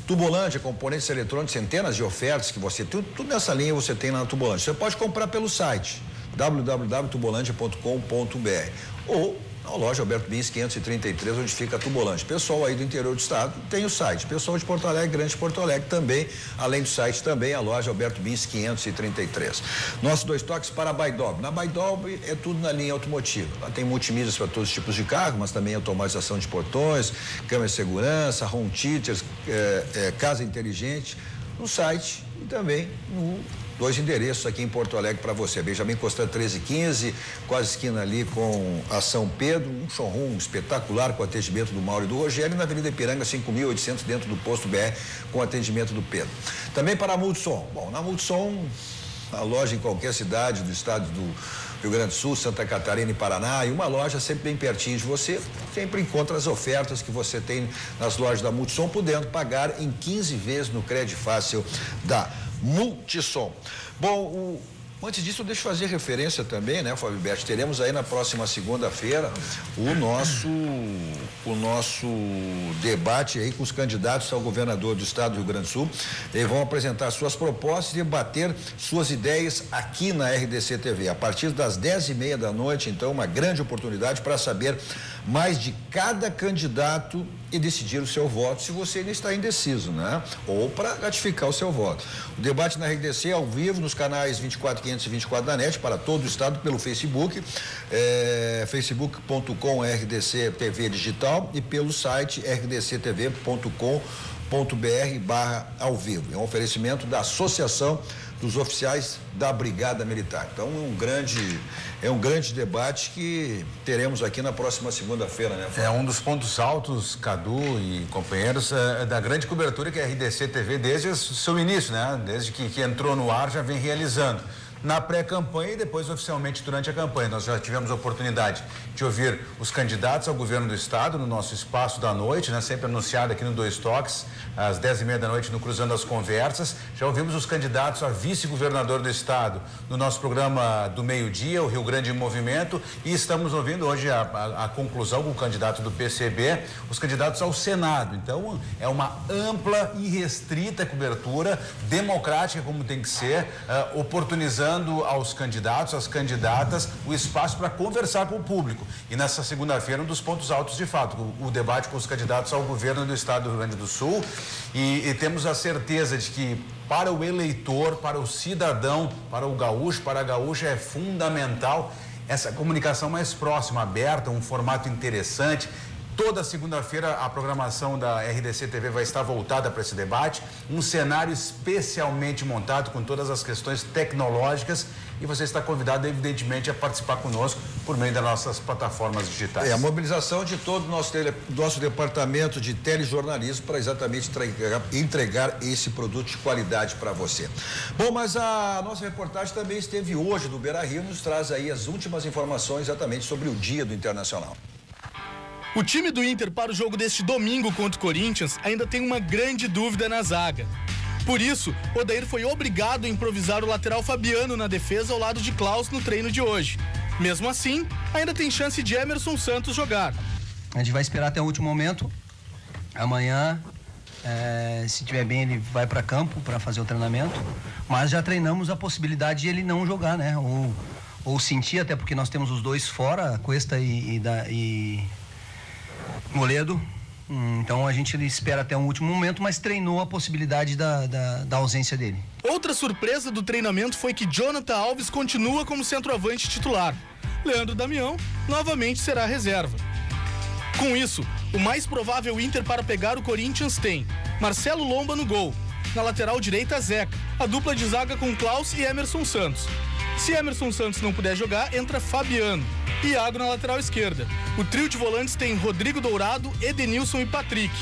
Tubolândia, componentes eletrônicos, centenas de ofertas que você, tudo nessa linha você tem lá na Tubolândia. Você pode comprar pelo site www.tubolândia.com.br ou Na loja Alberto Bins 533, onde fica a Tubolândia. Pessoal aí do interior do estado tem o site. Pessoal de Porto Alegre, Grande Porto Alegre também, além do site também, a loja Alberto Bins 533. Nossos 2 toques para a Baidolb. Na Baidolb é tudo na linha automotiva. Lá tem multimídias para todos os tipos de carro, mas também automatização de portões, câmera de segurança, home theaters, casa inteligente, no site e também no 2 endereços aqui em Porto Alegre para você. Benjamin Constant 1315, quase esquina ali com a São Pedro, um showroom espetacular com atendimento do Mauro e do Rogério, e na Avenida Ipiranga 5.800 dentro do posto BR com atendimento do Pedro. Também para a Multissom. Bom, na Multissom, a loja em qualquer cidade do estado do Rio Grande do Sul, Santa Catarina e Paraná, e uma loja sempre bem pertinho de você, sempre encontra as ofertas que você tem nas lojas da Multissom, podendo pagar em 15 vezes no crédito fácil da Multissom. Bom, antes disso, deixa eu fazer referência também, né, Fábio Berti? Teremos aí na próxima segunda-feira o nosso debate aí com os candidatos ao governador do estado do Rio Grande do Sul. Eles vão apresentar suas propostas e debater suas ideias aqui na RDC TV. A partir das 10h30 da noite, então, uma grande oportunidade para saber mais de cada candidato e decidir o seu voto, se você ainda está indeciso, né? Ou para ratificar o seu voto. O debate na RDC ao vivo nos canais 24500 e 24 da NET para todo o estado pelo Facebook, facebook.com RDC TV Digital e pelo site rdctv.com.br/ao vivo. É um oferecimento da Associação dos Oficiais da Brigada Militar. Então é um grande debate que teremos aqui na próxima segunda-feira, né? É um dos pontos altos, Cadu e companheiros, da grande cobertura que a RDC TV desde o seu início, né? Desde que entrou no ar já vem realizando. Na pré-campanha e depois oficialmente durante a campanha. Nós já tivemos a oportunidade de ouvir os candidatos ao governo do estado no nosso espaço da noite, né? Sempre anunciado aqui no 2 Toques, às 10h30 da noite no Cruzando as Conversas. Já ouvimos os candidatos a vice-governador do estado no nosso programa do meio-dia, o Rio Grande em Movimento, e estamos ouvindo hoje a conclusão com o candidato do PCB, os candidatos ao Senado. Então, é uma ampla e restrita cobertura, democrática como tem que ser, oportunizando aos candidatos, às candidatas, o espaço para conversar com o público. E nessa segunda-feira, um dos pontos altos de fato, o debate com os candidatos ao governo do estado do Rio Grande do Sul, e temos a certeza de que para o eleitor, para o cidadão, para o gaúcho, para a gaúcha é fundamental essa comunicação mais próxima, aberta, um formato interessante. Toda segunda-feira a programação da RDC TV vai estar voltada para esse debate, um cenário especialmente montado com todas as questões tecnológicas, e você está convidado, evidentemente, a participar conosco por meio das nossas plataformas digitais. A mobilização de todo o nosso departamento de telejornalismo para exatamente entregar esse produto de qualidade para você. Bom, mas a nossa reportagem também esteve hoje do Beira-Rio, nos traz aí as últimas informações exatamente sobre o Dia do Internacional. O time do Inter para o jogo deste domingo contra o Corinthians ainda tem uma grande dúvida na zaga. Por isso, Odair foi obrigado a improvisar o lateral Fabiano na defesa ao lado de Klaus no treino de hoje. Mesmo assim, ainda tem chance de Emerson Santos jogar. A gente vai esperar até o último momento. Amanhã, se estiver bem, ele vai para campo para fazer o treinamento. Mas já treinamos a possibilidade de ele não jogar, né? Ou sentir, até porque nós temos os dois fora, Cuesta e Moledo. Então a gente espera até o último momento, mas treinou a possibilidade da ausência dele. Outra surpresa do treinamento foi que Jonathan Alves continua como centroavante titular. Leandro Damião novamente será reserva. Com isso, o mais provável Inter para pegar o Corinthians tem Marcelo Lomba no gol. Na lateral direita, Zeca, a dupla de zaga com Klaus e Emerson Santos. Se Emerson Santos não puder jogar, entra Fabiano. Iago na lateral esquerda. O trio de volantes tem Rodrigo Dourado, Edenilson e Patrick.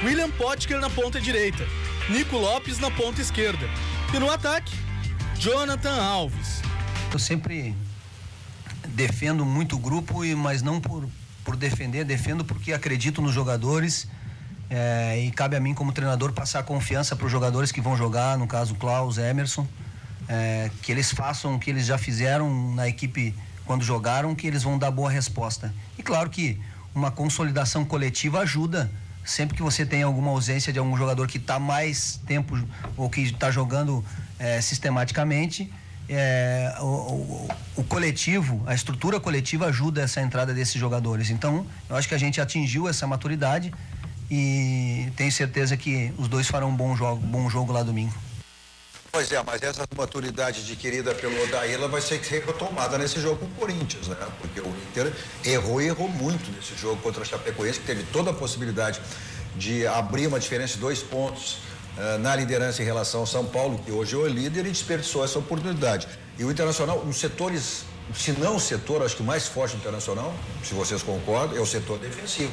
William Potker na ponta direita. Nico Lopes na ponta esquerda. E no ataque, Jonathan Alves. Eu sempre defendo muito o grupo, mas não por defender, defendo porque acredito nos jogadores. E cabe a mim como treinador passar confiança para os jogadores que vão jogar, no caso Klaus, Emerson, que eles façam o que eles já fizeram na equipe quando jogaram, que eles vão dar boa resposta. E claro que uma consolidação coletiva ajuda, sempre que você tem alguma ausência de algum jogador que está mais tempo ou que está jogando sistematicamente, o coletivo, a estrutura coletiva ajuda essa entrada desses jogadores. Então, eu acho que a gente atingiu essa maturidade e tenho certeza que os dois farão um bom jogo lá domingo. Pois é, mas essa maturidade adquirida pelo Odair, ela vai ser retomada nesse jogo com o Corinthians, né? Porque o Inter errou muito nesse jogo contra a Chapecoense, que teve toda a possibilidade de abrir uma diferença de 2 pontos na liderança em relação ao São Paulo, que hoje é o líder, e desperdiçou essa oportunidade. E o Internacional, os setores, se não o setor, acho que o mais forte do Internacional, se vocês concordam, é o setor defensivo.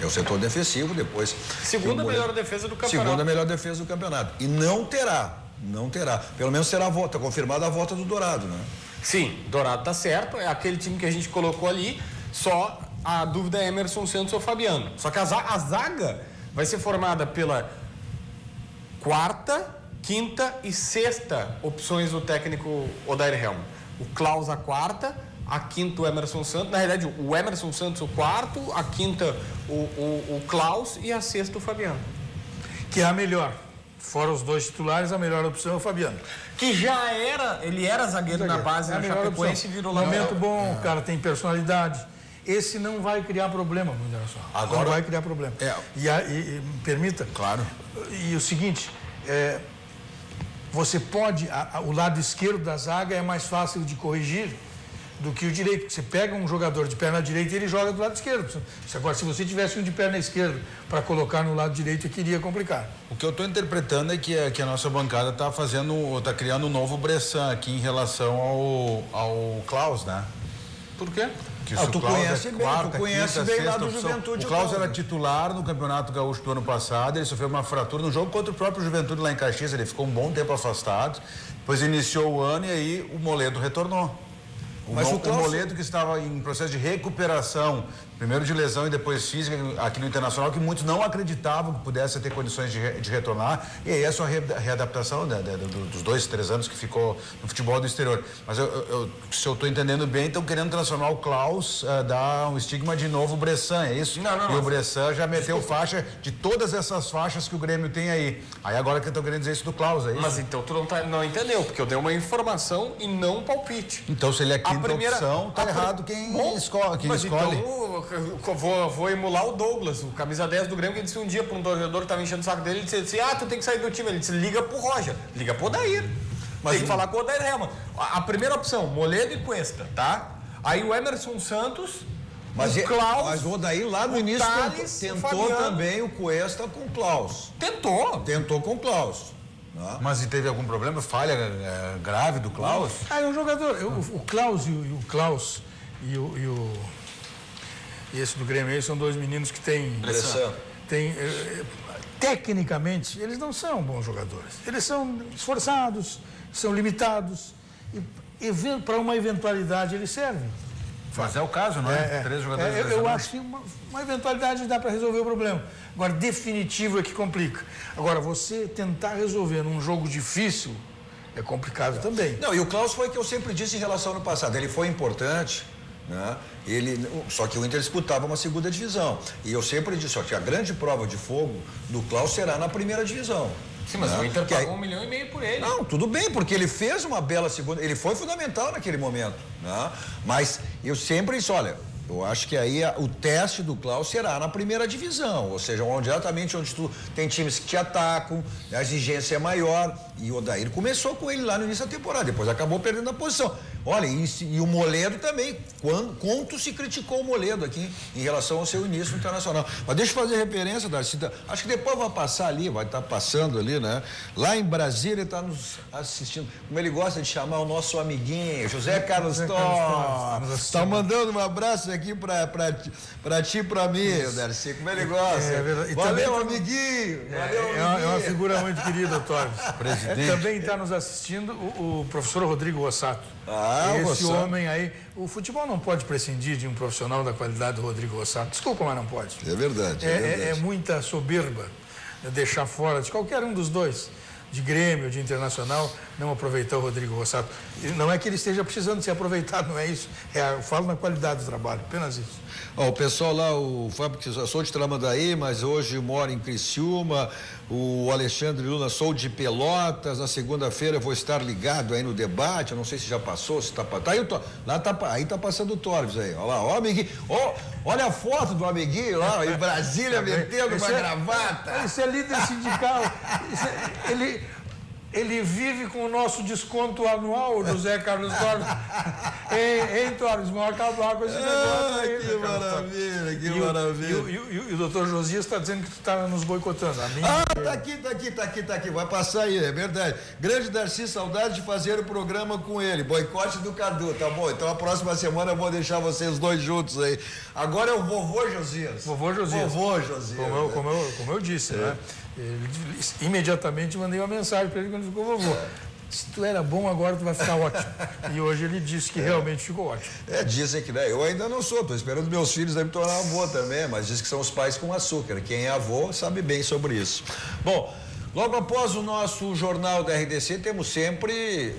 É o setor defensivo, depois... Segunda melhor defesa do campeonato. Segunda melhor defesa do campeonato. E não terá. Pelo menos será a volta, confirmada a volta do Dourado, né? Sim, Dourado tá certo, é aquele time que a gente colocou ali, só a dúvida é Emerson Santos ou Fabiano. Só que a zaga vai ser formada pela quarta, quinta e sexta opções do técnico Odair Helm. O Klaus a quarta, a quinta o Emerson Santos, na realidade o Emerson Santos o quarto, a quinta o Klaus e a sexta o Fabiano. Que é a melhor. Fora os 2 titulares, a melhor opção é o Fabiano. Que ele era zagueiro na base na Chapecoense e virou lá. Momento bom, o cara tem personalidade. Esse não vai criar problema no Internacional. Agora não vai criar problema. E me permita? Claro. E o seguinte, você pode, o lado esquerdo da zaga é mais fácil de corrigir do que o direito. Você pega um jogador de perna direita e ele joga do lado esquerdo. Agora, se você tivesse um de perna esquerda para colocar no lado direito, que iria complicar. O que eu estou interpretando é que a nossa bancada está criando um novo Bressan aqui em relação ao Klaus, né? Por quê? Tu conhece bem lá do Juventude. O Klaus era titular no Campeonato Gaúcho do ano passado, ele sofreu uma fratura no jogo contra o próprio Juventude lá em Caxias, ele ficou um bom tempo afastado, depois iniciou o ano e aí o Moledo retornou. Mas o Moledo, que estava em processo de recuperação, primeiro de lesão e depois física aqui no Internacional, que muitos não acreditavam que pudesse ter condições de retornar, e aí a sua readaptação dos 2, 3 anos que ficou no futebol do exterior. Mas se eu estou entendendo bem, estão querendo transformar o Klaus, dar um estigma de novo Bressan, é isso? Não. E o Bressan já meteu faixa de todas essas faixas que o Grêmio tem aí. Aí agora que estão querendo dizer isso do Klaus, é isso? Mas então tu não entendeu, porque eu dei uma informação e não um palpite. Então se ele é quinta opção, tá errado quem escolhe. Então vou emular o Douglas, o camisa 10 do Grêmio, que disse um dia para um torcedor que estava enchendo o saco dele, ele disse assim, tu tem que sair do time. Ele disse, liga pro Roger, liga pro Odair. Tem que falar com o Odair Helman. A primeira opção, Moledo e Cuesta, tá? Aí o Emerson Santos, o Klaus... Mas o Odair lá no início tentou também o Cuesta com o Klaus. Tentou com o Klaus. Mas e teve algum problema, falha grave do Klaus? É um jogador, o Klaus e esse do Grêmio aí são 2 meninos que têm tecnicamente, eles não são bons jogadores. Eles são esforçados, são limitados e para uma eventualidade eles servem. Mas é o caso, não é? 3 jogadores. Eu acho que uma eventualidade dá para resolver o problema. Agora, definitivo é que complica. Agora, você tentar resolver num jogo difícil é complicado também. Não, e o Klaus foi o que eu sempre disse em relação ao ano passado. Ele foi importante, né? Só que o Inter disputava uma segunda divisão. E eu sempre disse, que a grande prova de fogo do Klaus será na primeira divisão. Sim, mas o Inter pagou 1,5 milhão por ele. Não, tudo bem, porque ele fez uma bela segunda, ele foi fundamental naquele momento, né? Mas eu sempre disse, eu acho que aí o teste do Klaus será na primeira divisão, ou seja, exatamente onde tu tem times que te atacam, a exigência é maior, e o Odair começou com ele lá no início da temporada, depois acabou perdendo a posição. Olha, e o Moledo também, quanto se criticou o Moledo aqui em relação ao seu início no Internacional. Mas deixa eu fazer referência, Darcy, acho que depois vai passar ali, vai estar passando ali, né? Lá em Brasília ele está nos assistindo, como ele gosta de chamar o nosso amiguinho, José Carlos Torres. Está mandando um abraço aqui para ti e para mim, Darcy, como ele gosta. Valeu, amiguinho! É uma figura muito querida, Torres. Também está nos assistindo o professor Rodrigo Rossato. Esse homem aí, o futebol não pode prescindir de um profissional da qualidade do Rodrigo Rossato. Desculpa, mas não pode. É verdade. É muita soberba deixar fora de qualquer um dos dois, de Grêmio, de Internacional, não aproveitar o Rodrigo Rossato. Não é que ele esteja precisando ser aproveitado, não é isso. Eu falo na qualidade do trabalho, apenas isso. O pessoal lá, o Fábio, que eu sou de Tramandaí, mas hoje mora em Criciúma, O Alexandre Lula, sou de Pelotas, na segunda-feira vou estar ligado aí no debate, eu não sei se já passou, se tá aí, aí tá passando o Torres aí, olha lá, ó, amiguinho, olha a foto do amiguinho lá, em Brasília, metendo uma gravata. Esse é líder sindical, ele vive com o nosso desconto anual do Zé Carlos Torres. Hein, Torres, vamos acabar com esse negócio aí. Que maravilha, que maravilha. E o doutor Josias está dizendo que tu está nos boicotando. Tá aqui, vai passar aí, é verdade. Grande Darcy, saudade de fazer o programa com ele, boicote do Cadu, tá bom? Então a próxima semana eu vou deixar vocês dois juntos aí. Agora é o vovô Josias. Vovô Josias. Como eu disse, né? Imediatamente mandei uma mensagem para ele quando ele ficou vovô. Se tu era bom, agora tu vai ficar ótimo. E hoje ele disse que realmente ficou ótimo. Dizem que, né? Eu ainda não sou, tô esperando meus filhos me tornar avô também, mas diz que são os pais com açúcar. Quem é avô sabe bem sobre isso. Bom, logo após o nosso jornal da RDC, temos sempre,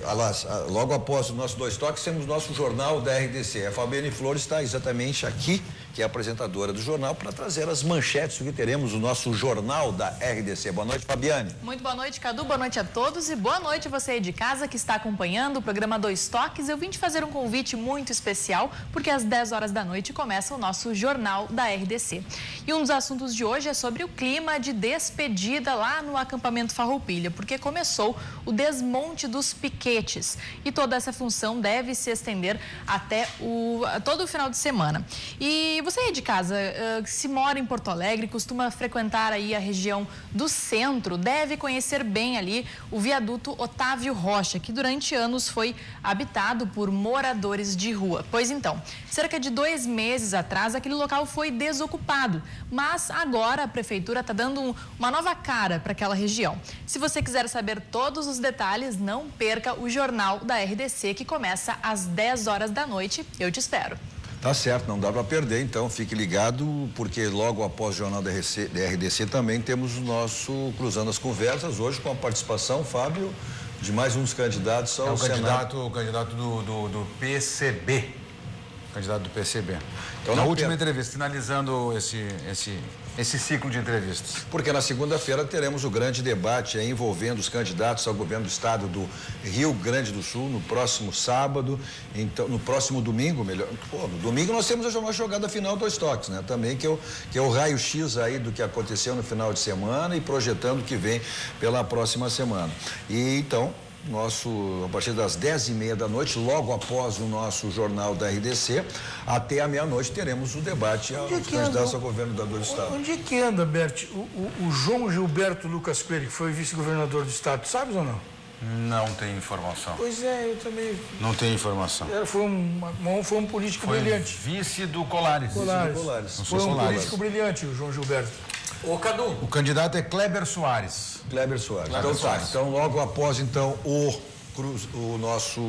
logo após o nosso Dois Toques, temos o nosso jornal da RDC. A Fabiane Flores está exatamente aqui, que é a apresentadora do jornal, para trazer as manchetes do que teremos o nosso jornal da RDC. Boa noite, Fabiane. Muito boa noite, Cadu. Boa noite a todos e boa noite você aí de casa que está acompanhando o programa Dois Toques. Eu vim te fazer um convite muito especial, porque às 10 horas da noite começa o nosso jornal da RDC. E um dos assuntos de hoje é sobre o clima de despedida lá no acampamento Farroupilha, porque começou o desmonte dos piquetes e toda essa função deve se estender até todo o final de semana. E você aí de casa, se mora em Porto Alegre, costuma frequentar aí a região do centro, deve conhecer bem ali o viaduto Otávio Rocha, que durante anos foi habitado por moradores de rua. Pois então, cerca de 2 meses atrás, aquele local foi desocupado, mas agora a prefeitura está dando uma nova cara para aquela região. Se você quiser saber todos os detalhes, não perca o Jornal da RDC, que começa às 10 horas da noite. Eu te espero. Tá certo, não dá para perder, então fique ligado, porque logo após o Jornal da RDC também temos o nosso Cruzando as Conversas, hoje com a participação, Fábio, de mais um dos candidatos ao Senado. O candidato do PCB. Candidato do PCB. Então, na última entrevista, finalizando esse ciclo de entrevistas. Porque na segunda-feira teremos o grande debate aí envolvendo os candidatos ao governo do estado do Rio Grande do Sul no próximo sábado, então no próximo domingo, melhor. No domingo nós temos a jogada final Dois Toques, né? Também que é o raio-x aí do que aconteceu no final de semana e projetando o que vem pela próxima semana. E então, a partir das 10h30 da noite, logo após o nosso jornal da RDC, até a meia-noite teremos o debate aos candidatos ao governo do estado. Onde é que anda, Bert, o João Gilberto Lucas Coelho, que foi vice-governador do estado, sabes ou não? Não tem informação. Pois é, eu também. Não tem informação. Foi um político brilhante. Vice do Colares. Foi um político brilhante, o João Gilberto. Ô, Cadu. O candidato é Kleber Soares. Então, logo após então o nosso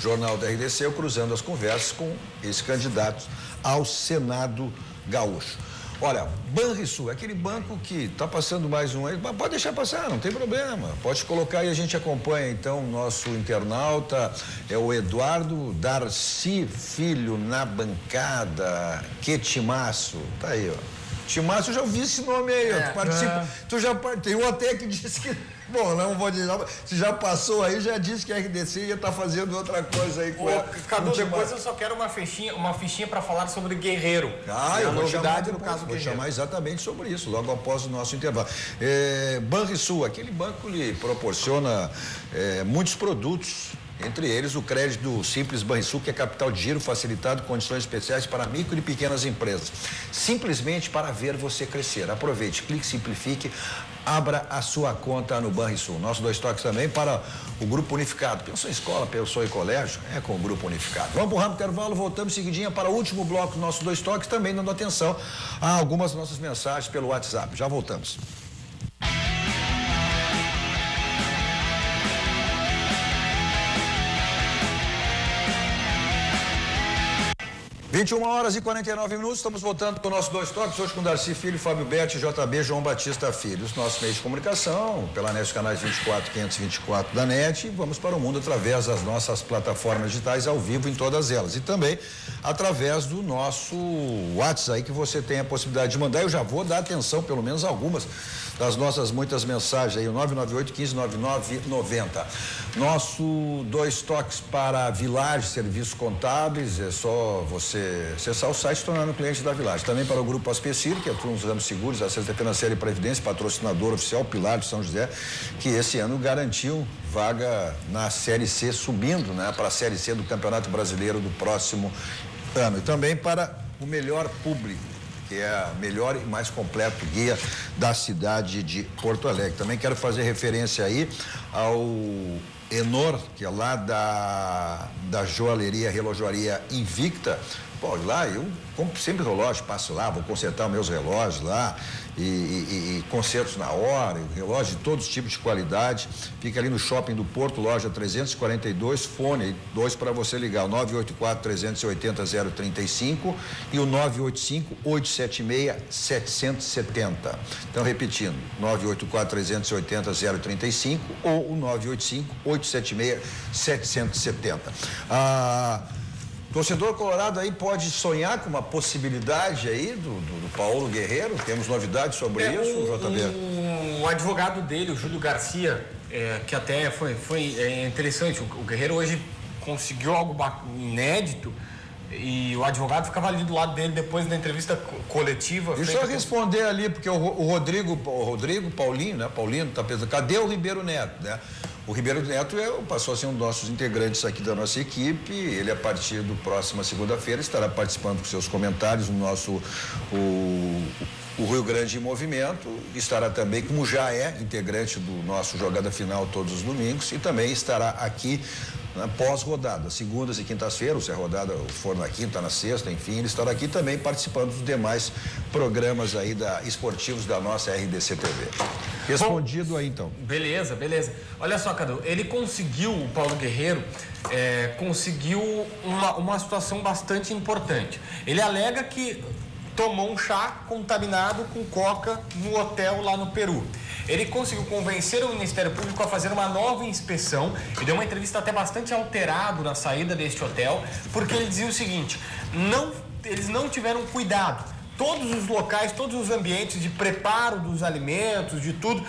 jornal da RDC, eu Cruzando as Conversas com esse candidato ao Senado Gaúcho. Olha, Banrisul, aquele banco que está passando mais um aí, pode deixar passar, não tem problema. Pode colocar e a gente acompanha então o nosso internauta, é o Eduardo Darcy Filho na bancada. Que timaço, tá aí, ó. Timácio, eu já ouvi esse nome aí, tu participa, tu já tem um até que disse que, bom, não vou dizer, se já passou aí, já disse que a RDC ia estar fazendo outra coisa aí com ela. Cadu, depois eu só quero uma fichinha para falar sobre Guerreiro. Eu vou novidade no caso Guerreiro. Vou chamar exatamente sobre isso, logo após o nosso intervalo. Banrisul, aquele banco lhe proporciona muitos produtos. Entre eles, o crédito Simples Banrisul, que é capital de giro facilitado, condições especiais para micro e pequenas empresas. Simplesmente para ver você crescer. Aproveite, clique, simplifique, abra a sua conta no Banrisul. Nosso Dois Toques também para o Grupo Unificado. Pensou em escola, pensou em colégio? É com o Grupo Unificado. Vamos para o rápido intervalo, voltamos seguidinha para o último bloco do nosso Dois Toques, também dando atenção a algumas nossas mensagens pelo WhatsApp. Já voltamos. 21h49, estamos voltando com o nosso Dois Toques, hoje com Darcy Filho, Fábio Berti, JB, João Batista Filho. Os nossos meios de comunicação, pela NET, os canais 24, 524 da NET, e vamos para o mundo através das nossas plataformas digitais, ao vivo em todas elas. E também através do nosso WhatsApp, aí que você tem a possibilidade de mandar. Eu já vou dar atenção, pelo menos algumas das nossas muitas mensagens aí, o 998-1599-90. Nosso 2 toques para Village Serviços Contábeis, é só você acessar o site e tornar um cliente da Village. Também para o Grupo Aspecir, que atua nos ramos seguros, assistência financeira e previdência, patrocinador oficial Pilar de São José, que esse ano garantiu vaga na Série C, subindo, né, para a Série C do Campeonato Brasileiro do próximo ano. E também para o Melhor Público, que é a melhor e mais completo guia da cidade de Porto Alegre. Também quero fazer referência aí ao Enor, que é lá da joalheria, relojoaria Invicta. Pô, lá eu compro sempre relógio, passo lá, vou consertar meus relógios lá e consertos na hora, relógio de todos os tipos de qualidade. Fica ali no Shopping do Porto, loja 342, fone 2 para você ligar, o 984-380-035 e o 985-876-770. Então, repetindo, 984-380-035 ou o 985-876-770. Torcedor colorado aí pode sonhar com uma possibilidade aí do Paulo Guerreiro? Temos novidades sobre isso, JB? O advogado dele, o Júlio Garcia, que até foi interessante, o Guerreiro hoje conseguiu algo inédito e o advogado ficava ali do lado dele depois da entrevista coletiva. Deixa eu responder ali, porque o Rodrigo Paulinho, né? Paulinho tá pensando, cadê o Ribeiro Neto, né? O Ribeiro Neto passou a ser um dos nossos integrantes aqui da nossa equipe. Ele, a partir do próxima segunda-feira, estará participando com seus comentários no nosso o Rio Grande em Movimento. Estará também, como já é integrante do nosso Jogada Final todos os domingos, e também estará aqui pós-rodada, segundas e quintas-feiras, se a rodada for na quinta, na sexta, enfim, ele estará aqui também participando dos demais programas aí esportivos da nossa RDC TV. Respondido aí, então. Beleza. Olha só, Cadu, ele conseguiu, o Paulo Guerreiro, conseguiu uma situação bastante importante. Ele alega que tomou um chá contaminado com coca no hotel lá no Peru. Ele conseguiu convencer o Ministério Público a fazer uma nova inspeção e deu uma entrevista até bastante alterado na saída deste hotel, porque ele dizia o seguinte, eles não tiveram cuidado. Todos os locais, todos os ambientes de preparo dos alimentos, de tudo,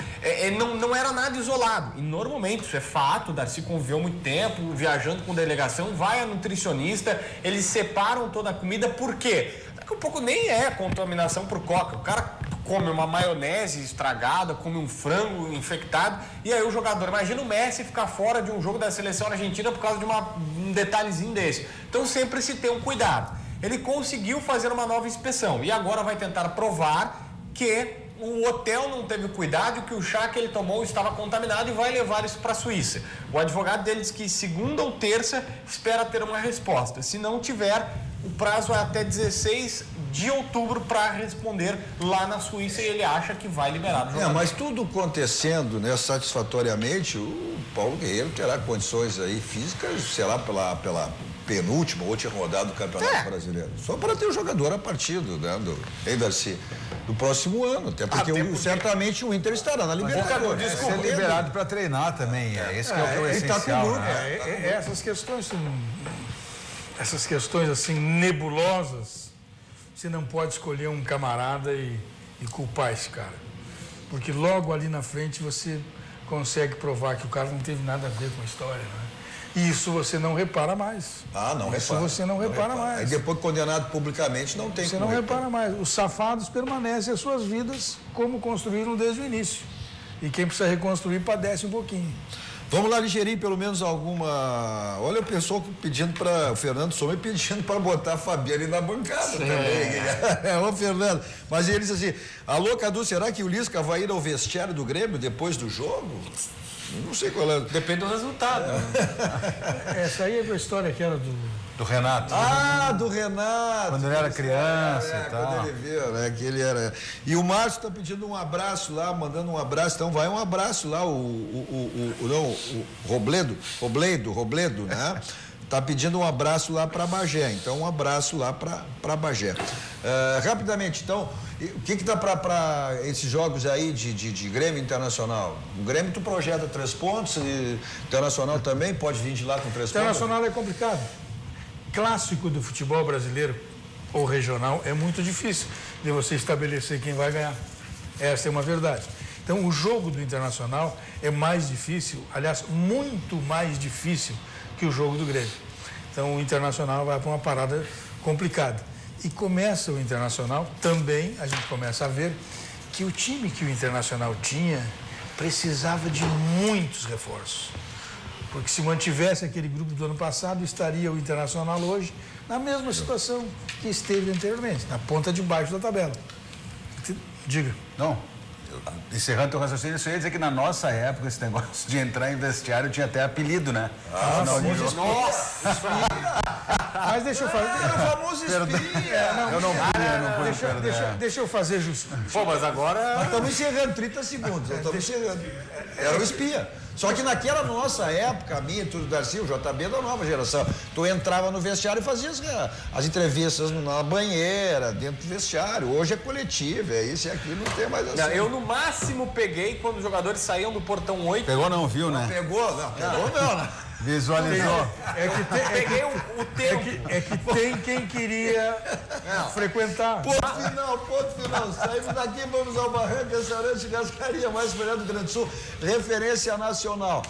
não era nada isolado. E normalmente, isso é fato, Darcy conviveu muito tempo, viajando com delegação, vai a nutricionista, eles separam toda a comida, por quê? Daqui a pouco nem é contaminação por coca, o cara come uma maionese estragada, come um frango infectado, e aí o jogador, imagina o Messi ficar fora de um jogo da seleção argentina por causa de um detalhezinho desse. Então sempre se tem um cuidado. Ele conseguiu fazer uma nova inspeção e agora vai tentar provar que o hotel não teve cuidado e que o chá que ele tomou estava contaminado e vai levar isso para a Suíça. O advogado dele diz que segunda ou terça espera ter uma resposta. Se não tiver, o prazo é até 16 de outubro para responder lá na Suíça e ele acha que vai liberar o jogador. Mas tudo acontecendo, né, satisfatoriamente, o Paulo Guerreiro terá condições aí físicas, sei lá, pela penúltima ou última rodada do Campeonato Brasileiro. Só para ter o jogador a partir do próximo ano, até porque certamente o Inter estará na Libertadores. Ser liberado para treinar também, esse que é o essencial. Tá com o grupo. Essas questões assim nebulosas, você não pode escolher um camarada e culpar esse cara, porque logo ali na frente você consegue provar que o cara não teve nada a ver com a história, né? E isso você não repara mais. Isso você não repara mais. Aí depois condenado publicamente não tem. Você não repara mais. Os safados permanecem as suas vidas como construíram desde o início. E quem precisa reconstruir padece um pouquinho. Vamos lá, ligeirinho, pelo menos alguma... Olha o pessoal pedindo para... O Fernando Sommer pedindo para botar a Fabiane na bancada também. Ô, Fernando. Mas ele disse assim, alô, Cadu, será que o Lisca vai ir ao vestiário do Grêmio depois do jogo? Não sei qual é. Depende do resultado. Essa aí é a história que era do Renato. Do Renato. Quando ele era criança e tal. Quando ele viu, né, que ele era... E o Márcio está pedindo um abraço lá, mandando um abraço. Então vai um abraço lá, o Robledo, né? Tá pedindo um abraço lá para Bagé. Então um abraço lá para Bagé. Rapidamente, então, o que dá para esses jogos aí de Grêmio Internacional? O Grêmio tu projeta 3 pontos, e Internacional também pode vir de lá com 3 pontos? Internacional é complicado. Clássico do futebol brasileiro ou regional é muito difícil de você estabelecer quem vai ganhar. Essa é uma verdade. Então, o jogo do Internacional é mais difícil, aliás, muito mais difícil que o jogo do Grêmio. Então, o Internacional vai para uma parada complicada. E começa o Internacional, também a gente começa a ver que o time que o Internacional tinha precisava de muitos reforços. Porque se mantivesse aquele grupo do ano passado, estaria o Internacional hoje na mesma situação que esteve anteriormente, na ponta de baixo da tabela. Diga. Não, encerrando teu raciocínio, isso ia dizer que na nossa época esse negócio de entrar em vestiário tinha até apelido, né? Mas deixa eu fazer. Era o famoso espinha. Eu não podia, Deixa eu fazer justo. Pô, mas agora... Nós estamos encerrando 30 segundos. Estamos encerrando. Era o espinha. Só que naquela nossa época, a minha, tudo Darcy, o JB da nova geração, tu entrava no vestiário e fazia as entrevistas na banheira, dentro do vestiário. Hoje é coletivo, é isso e aquilo, não tem mais assim. Não, eu no máximo peguei quando os jogadores saíam do portão 8. Pegou não, viu, né? Pegou não, né? Visualizou. Peguei o tempo. É que tem quem queria frequentar. Ponto final. Saímos daqui, vamos ao Barranco, restaurante Gascaria, mais melhor do Rio Grande do Sul, referência nacional.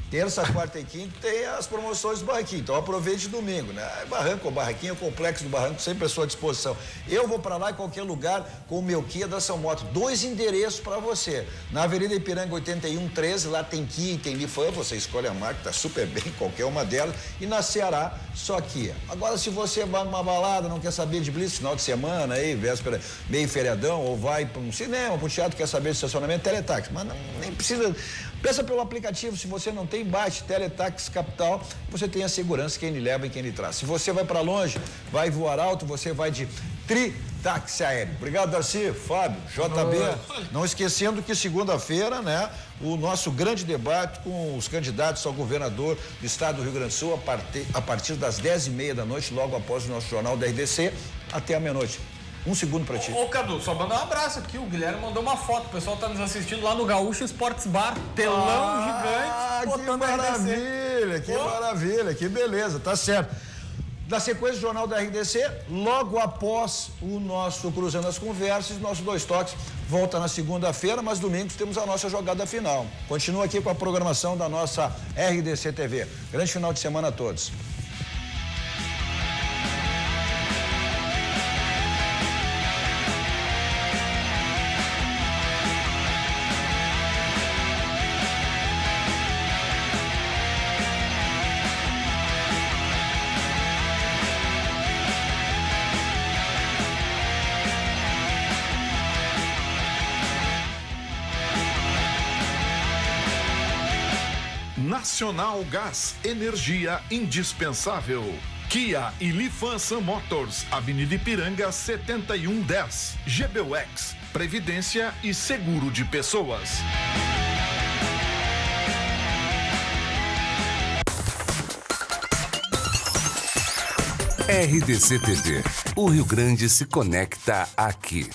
Terça, quarta e quinta tem as promoções do Barraquinho, então aproveite domingo, né? Barranco ou Barraquinho, o complexo do Barranco sempre à sua disposição. Eu vou para lá em qualquer lugar com o meu Kia da São Moto. 2 endereços para você. Na Avenida Ipiranga 8113, lá tem Kia e tem Lifan, você escolhe a marca, tá super bem, qualquer uma delas. E na Ceará, só Kia. Agora, se você vai numa balada, não quer saber de blitz, final de semana, aí, véspera, meio feriadão, ou vai para um cinema, para um teatro, quer saber de estacionamento, teletaxi. Mas nem precisa... Peça pelo aplicativo, se você não tem, baixe Teletaxi Capital, você tem a segurança quem lhe leva e quem lhe traz. Se você vai para longe, vai voar alto, você vai de Tritaxi Aéreo. Obrigado, Darcy, Fábio, JB. Não esquecendo que segunda-feira, né, o nosso grande debate com os candidatos ao governador do estado do Rio Grande do Sul, a partir das 10h30 da noite, logo após o nosso jornal da RDC, até a meia-noite. 1 segundo pra ti. Ô, Cadu, só mandar um abraço aqui. O Guilherme mandou uma foto. O pessoal tá nos assistindo lá no Gaúcho Sports Bar. Telão gigante. Que maravilha, que maravilha, que beleza, tá certo. Da sequência do Jornal da RDC, logo após o nosso Cruzando as Conversas, nosso Dois Toques volta na segunda-feira, mas domingos temos a nossa jogada final. Continua aqui com a programação da nossa RDC TV. Grande final de semana a todos. Nacional Gás, energia indispensável. Kia e Lifan Sam Motors, Avenida Ipiranga 7110. GBUX, Previdência e Seguro de Pessoas. RDC TV. O Rio Grande se conecta aqui.